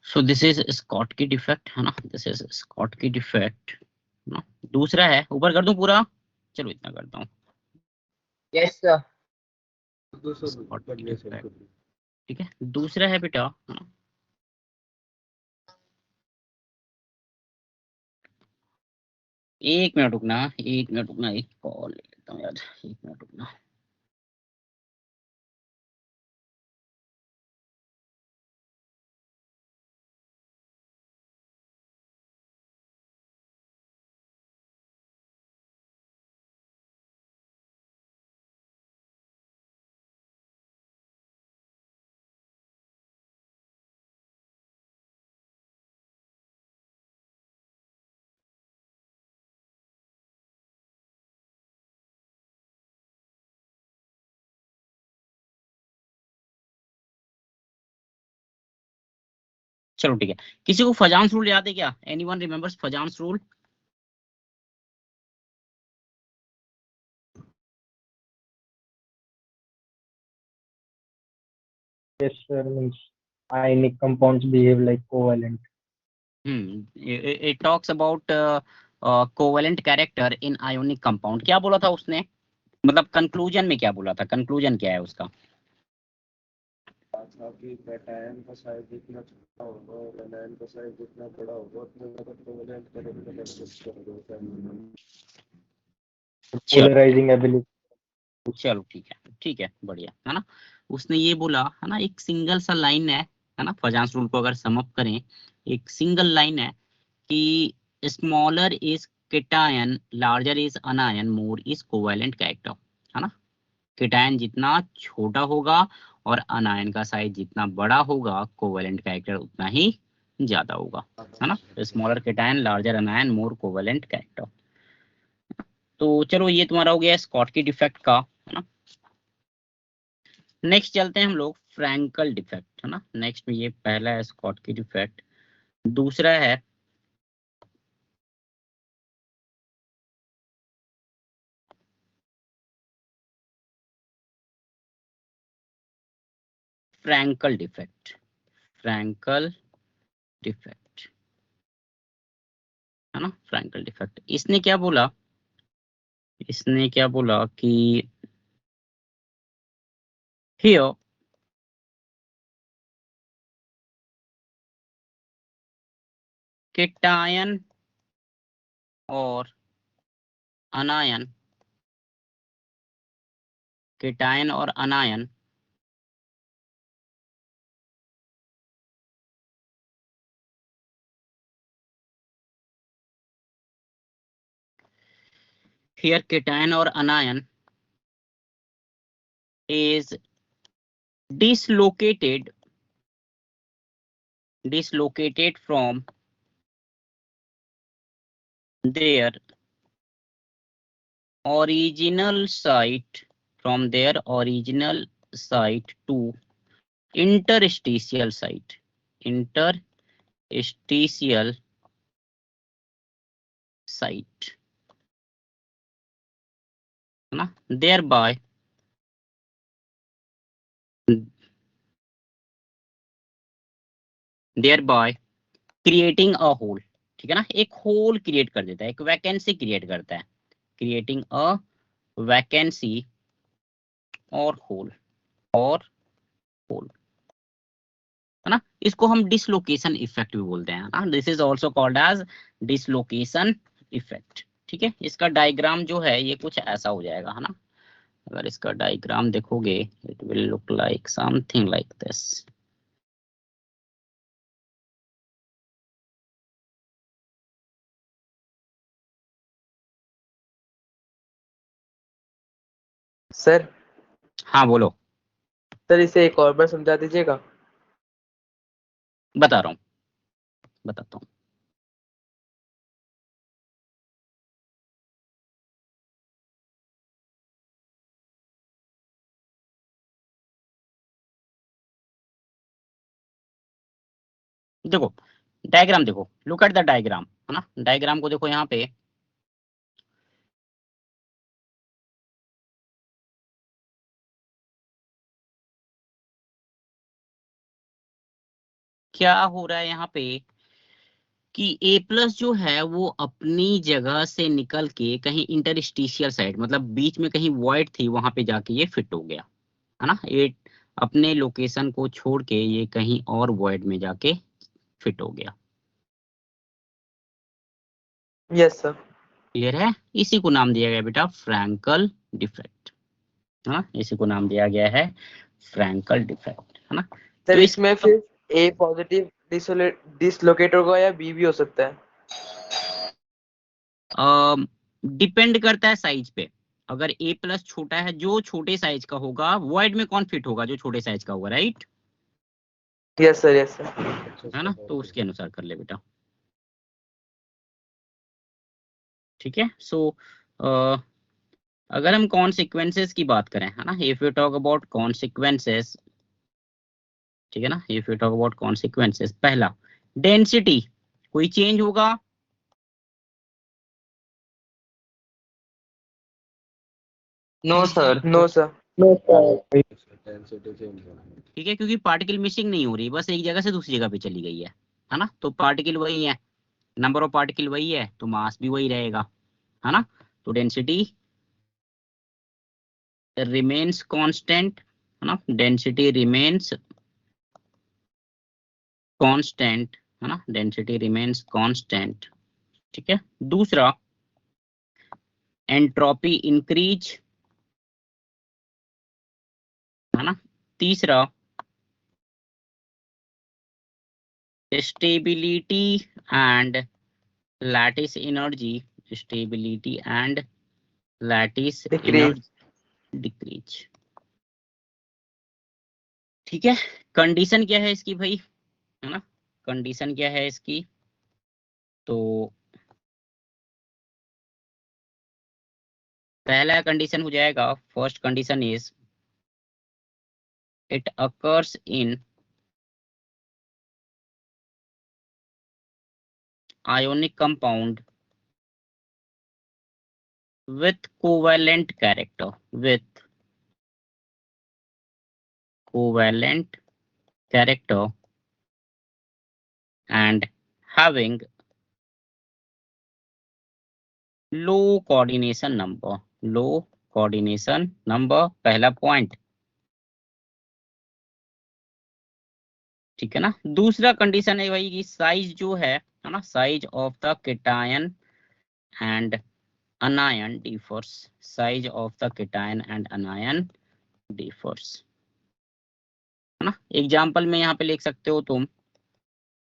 so this is Schottky defect, है ना, दिस इज स्कॉटकी डिफेक्ट, है ना। दूसरा है, ऊपर कर दूं पूरा, चलो इतना करता हूँ, Yes, sir. तो सर स्कॉटकी बढ़िया सर डिफेक्ट। ठीक है, दूसरा है बेटा, है ना, एक मिनट रुकना, एक कॉल ले लेता हूँ यार, एक मिनट रुकना। चलो ठीक है, किसी को फजांस रूल याद है क्या, anyone remembers Fajans rule? Yes, sir. Means ionic compounds behave like covalent. It talks about covalent character in ionic compound. क्या बोला था उसने, मतलब कंक्लूजन में क्या बोला था, कंक्लूजन क्या है उसका? था कि कैटायन का साइज जितना छोटा होगा और एनायन का साइज जितना बड़ा होगा उतना ज्यादा कोवैलेंट करेक्टर एक्सेप्ट करेगा। चलो पोलराइजिंग एबिलिटी। चलो ठीक है बढ़िया है ना। उसने ये बोला है ना, एक सिंगल सा लाइन है ना, फजांस रूल को अगर सम अप करें, एक सिंगल लाइन है कि smaller is cation, larger is अनायन, more is covalent character, है ना। केटायन जितना छोटा होगा और अनायन का साइज जितना बड़ा होगा, कोवेलेंट कैरेक्टर उतना ही ज्यादा होगा, है ना। स्मॉलर केटायन, लार्जर अनायन, मोर कोवेलेंट कैरेक्टर। तो चलो ये तुम्हारा हो गया स्कॉटकी डिफेक्ट का, है ना। नेक्स्ट चलते हैं हम लोग फ्रैंकल डिफेक्ट, है ना। नेक्स्ट में ये पहला है स्कॉटकी डिफेक्ट, दूसरा है फ्रैंकल डिफेक्ट। फ्रैंकल डिफेक्ट, है ना। फ्रैंकल डिफेक्ट, इसने क्या बोला कि here cation और अनायन, केटायन और अनायन here cation और अनायन is dislocated from their original site to interstitial site, interstitial site, है ना। thereby क्रिएटिंग अ होल, ठीक है ना। एक होल क्रिएट कर देता है, एक वैकेंसी क्रिएट करता है, क्रिएटिंग अ वैकेंसी और होल, और होल, है ना। इसको हम डिसलोकेशन इफेक्ट भी बोलते हैं ना, this is also called as dislocation effect, ठीक है। इसका डायग्राम जो है ये कुछ ऐसा हो जाएगा, है ना। अगर इसका डायग्राम देखोगे it will look like something like this. Sir हाँ बोलो। सर इसे एक और बार समझा दीजिएगा। बता रहा हूँ, बताता हूँ। देखो डायग्राम देखो, लुक एट द डायग्राम, है ना। डायग्राम को देखो यहाँ पे, क्या हो रहा है यहाँ पे कि ए प्लस जो है वो अपनी जगह से निकल के कहीं इंटरस्टिशियल साइड, मतलब बीच में कहीं वॉइड थी, वहां पे जाके ये फिट हो गया, है ना। ये अपने लोकेशन को छोड़ के ये कहीं और वॉइड में जाके फिट हो गया। Yes sir. क्लियर है। इसी को नाम दिया गया बेटा फ्रैंकल डिफेक्ट, है ना। इसी को नाम दिया गया है फ्रैंकल डिफेक्ट, है ना। सर तो इस इसमें फिर ए पॉजिटिव डिसलोकेट होगा या बी भी हो सकता है? डिपेंड करता है साइज पे। अगर ए प्लस छोटा है, जो छोटे साइज का होगा, वॉइड में कौन फिट होगा, जो छोटे साइज का होगा, right, yes sir, yes sir. है ना। तो उसके अनुसार कर ले बेटा, ठीक है। सो अगर हम कॉन्सिक्वेंसेस की बात करें, है ना, if you talk about consequences, ठीक है ना, if you talk about consequences, पहला डेंसिटी, कोई चेंज होगा? No sir. No sir. Density change होना। ठीक है, क्योंकि पार्टिकल मिसिंग नहीं हो रही, बस एक जगह से दूसरी जगह पे चली गई है ना। तो पार्टिकल वही है, नंबर ऑफ पार्टिकल वही है, तो मास भी वही रहेगा, है ना। तो डेंसिटी रिमेन्स कांस्टेंट, है ना। डेंसिटी रिमेन्स कांस्टेंट, है ना। डेंसिटी रिमेन्स कांस्टेंट, ठीक है। दूसरा एंट्रोपी इंक्रीज, है ना। तीसरा stability and lattice energy, stability and lattice energy decrease. ठीक है, कंडीशन क्या है इसकी भाई, है ना, कंडीशन क्या है इसकी, तो पहला कंडीशन हो जाएगा, first condition is it occurs in ionic compound with covalent character, with covalent character and having low coordination number, low coordination number, पहला पॉइंट, ठीक है ना। दूसरा कंडीशन है भाई कि साइज जो है ना, size of the cation and anion differs, size of the cation and anion differs, है ना। एग्जाम्पल में यहाँ पे लिख सकते हो तुम,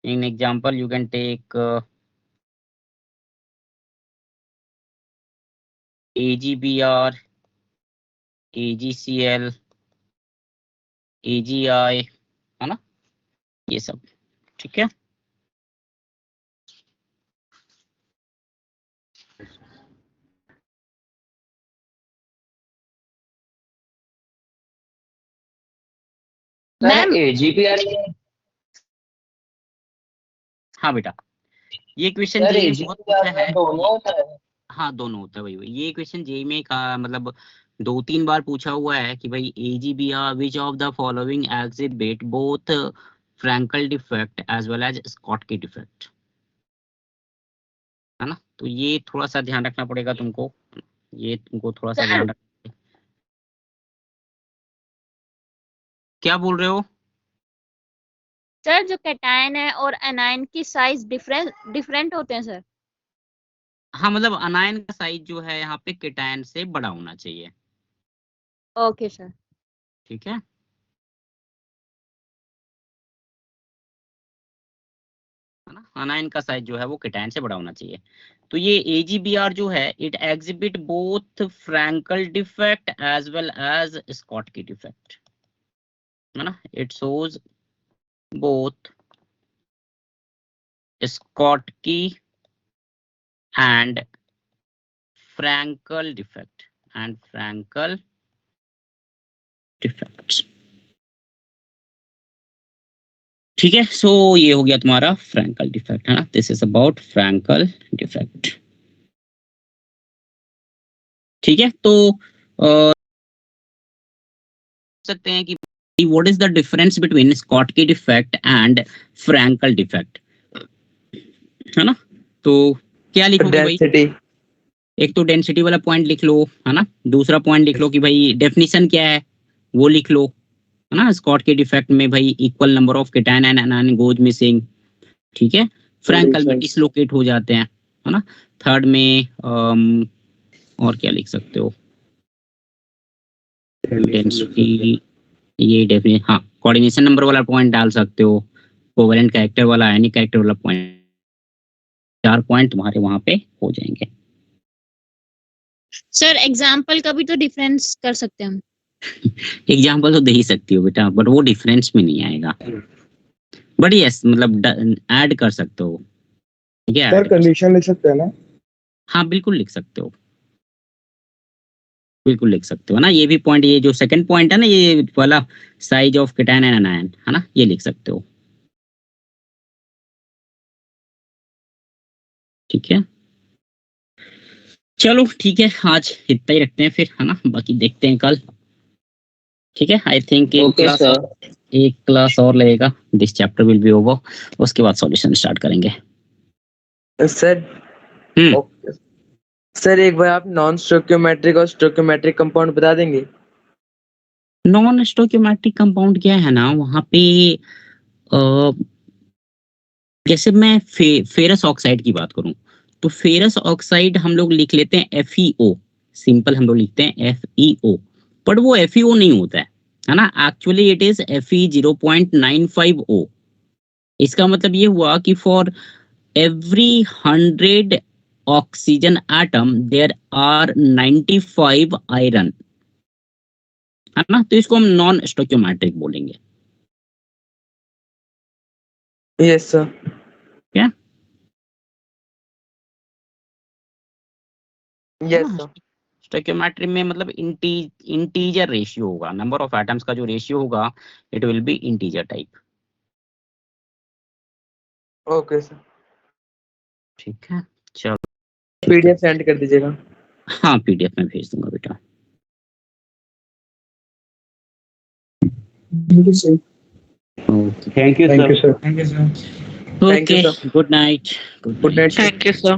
in example you can take AgBr, AgCl, AgI, है ना, ये सब, ठीक है। सर AgBr, हाँ बेटा, ये क्वेश्चन सर जेई में बहुत पूछा AgBr है। में दोनों होता है? हाँ दोनों होता है भाई, ये क्वेश्चन जेई में का मतलब 2-3 बार पूछा हुआ है कि भाई AgBr which of the following exhibit both Frenkel defect as well as Schottky defect, है ना। तो ये थोड़ा सा ध्यान रखना पड़ेगा तुमको, ये तुमको थोड़ा सा ध्यान रख, क्या बोल रहे हो। सर जो कैटायन है और एनायन की साइज डिफरेंट होते हैं सर। हाँ मतलब अनायन का साइज जो है यहाँ पे केटायन से बड़ा होना चाहिए, ओके सर। ठीक है। ना, अनायन का साइज जो है वो केटायन से बड़ा होना चाहिए। तो ये AgBr जो है it exhibit both Frenkel defect as well as Schottky defect, है ना। It shows both Schottky and Frenkel defect and Frenkel defects, ठीक है। सो ये हो गया तुम्हारा फ्रैंकल डिफेक्ट, है ना, this is about Frenkel defect, ठीक है। तो सकते हैं कि what is the difference between Schottky defect and Frenkel defect, है ना। तो क्या लिखोगे भाई, एक तो डेंसिटी वाला पॉइंट लिख लो, है ना। दूसरा पॉइंट लिख लो कि भाई डेफिनेशन क्या है वो लिख लो, है ना। स्कॉटकी डिफेक्ट में भाई equal number of cation and anion goes missing, ठीक है। फ्रैंकल में डिसलोकेट हो जाते हैं, है ना। थर्ड में और क्या लिख सकते हो, डेंसिटी, ये डेफिनेशन, हाँ कोऑर्डिनेशन नंबर वाला पॉइंट डाल सकते हो, कोवेलेंट कैरेक्टर वाला, आयनिक कैरेक्टर वाला पॉइंट, 4 पॉइंट तुम्हारे वहां पे हो जाएंगे। सर एग्जाम्पल का भी तो डिफरेंस कर सकते हैं हम। एग्जाम्पल तो दे ही सकती हो बेटा, बट वो डिफरेंस में नहीं आएगा, बट यस मतलब ऐड कर सकते हो, ठीक है। सर कंडीशन लिख सकते हैं ना। हाँ बिल्कुल लिख सकते हो, बिल्कुल लिख सकते हो ना। ये भी पॉइंट, ये जो सेकंड पॉइंट है ना, ये वाला size of cation and anion, है ना, ये लिख सकते हो, ठीक है। चलो ठीक है, आज इतना ही रखते हैं फिर, है ना, बाकी देखते हैं कल, ठीक है। आई थिंक एक क्लास और लगेगा, this chapter will be over, उसके बाद सॉल्यूशन स्टार्ट करेंगे। सर सर एक बार आप नॉन स्टोइकियोमेट्रिक और स्टोइकियोमेट्रिक कंपाउंड बता देंगे। नॉन स्टोइकियोमेट्रिक कंपाउंड क्या है ना, वहां पे जैसे मैं फेरस ऑक्साइड की बात करूं तो फेरस ऑक्साइड हम लोग लिख लेते हैं FeO, सिंपल हम लोग लिखते हैं FeO, बट वो FeO नहीं होता है ना, एक्चुअली इट इज Fe0.95O। इसका मतलब ये हुआ कि for every 100 oxygen atom there are 95 iron, है ना, तो इसको हम नॉन स्टोइकोमेट्रिक बोलेंगे। Yes sir. क्या? Yes sir. स्टोइकोमेट्री में मतलब इंटीजर रेशियो होगा, नंबर ऑफ एटम्स का जो रेशियो होगा it will be integer type. Okay sir. ठीक है, चलो PDF सेंड कर दीजिएगा। हाँ PDF में भेज दूंगा बेटा। Thank you sir. Okay, thank you sir. Thank you sir. Thank you, okay, sir. Good night. Good night, sir. Thank you, sir.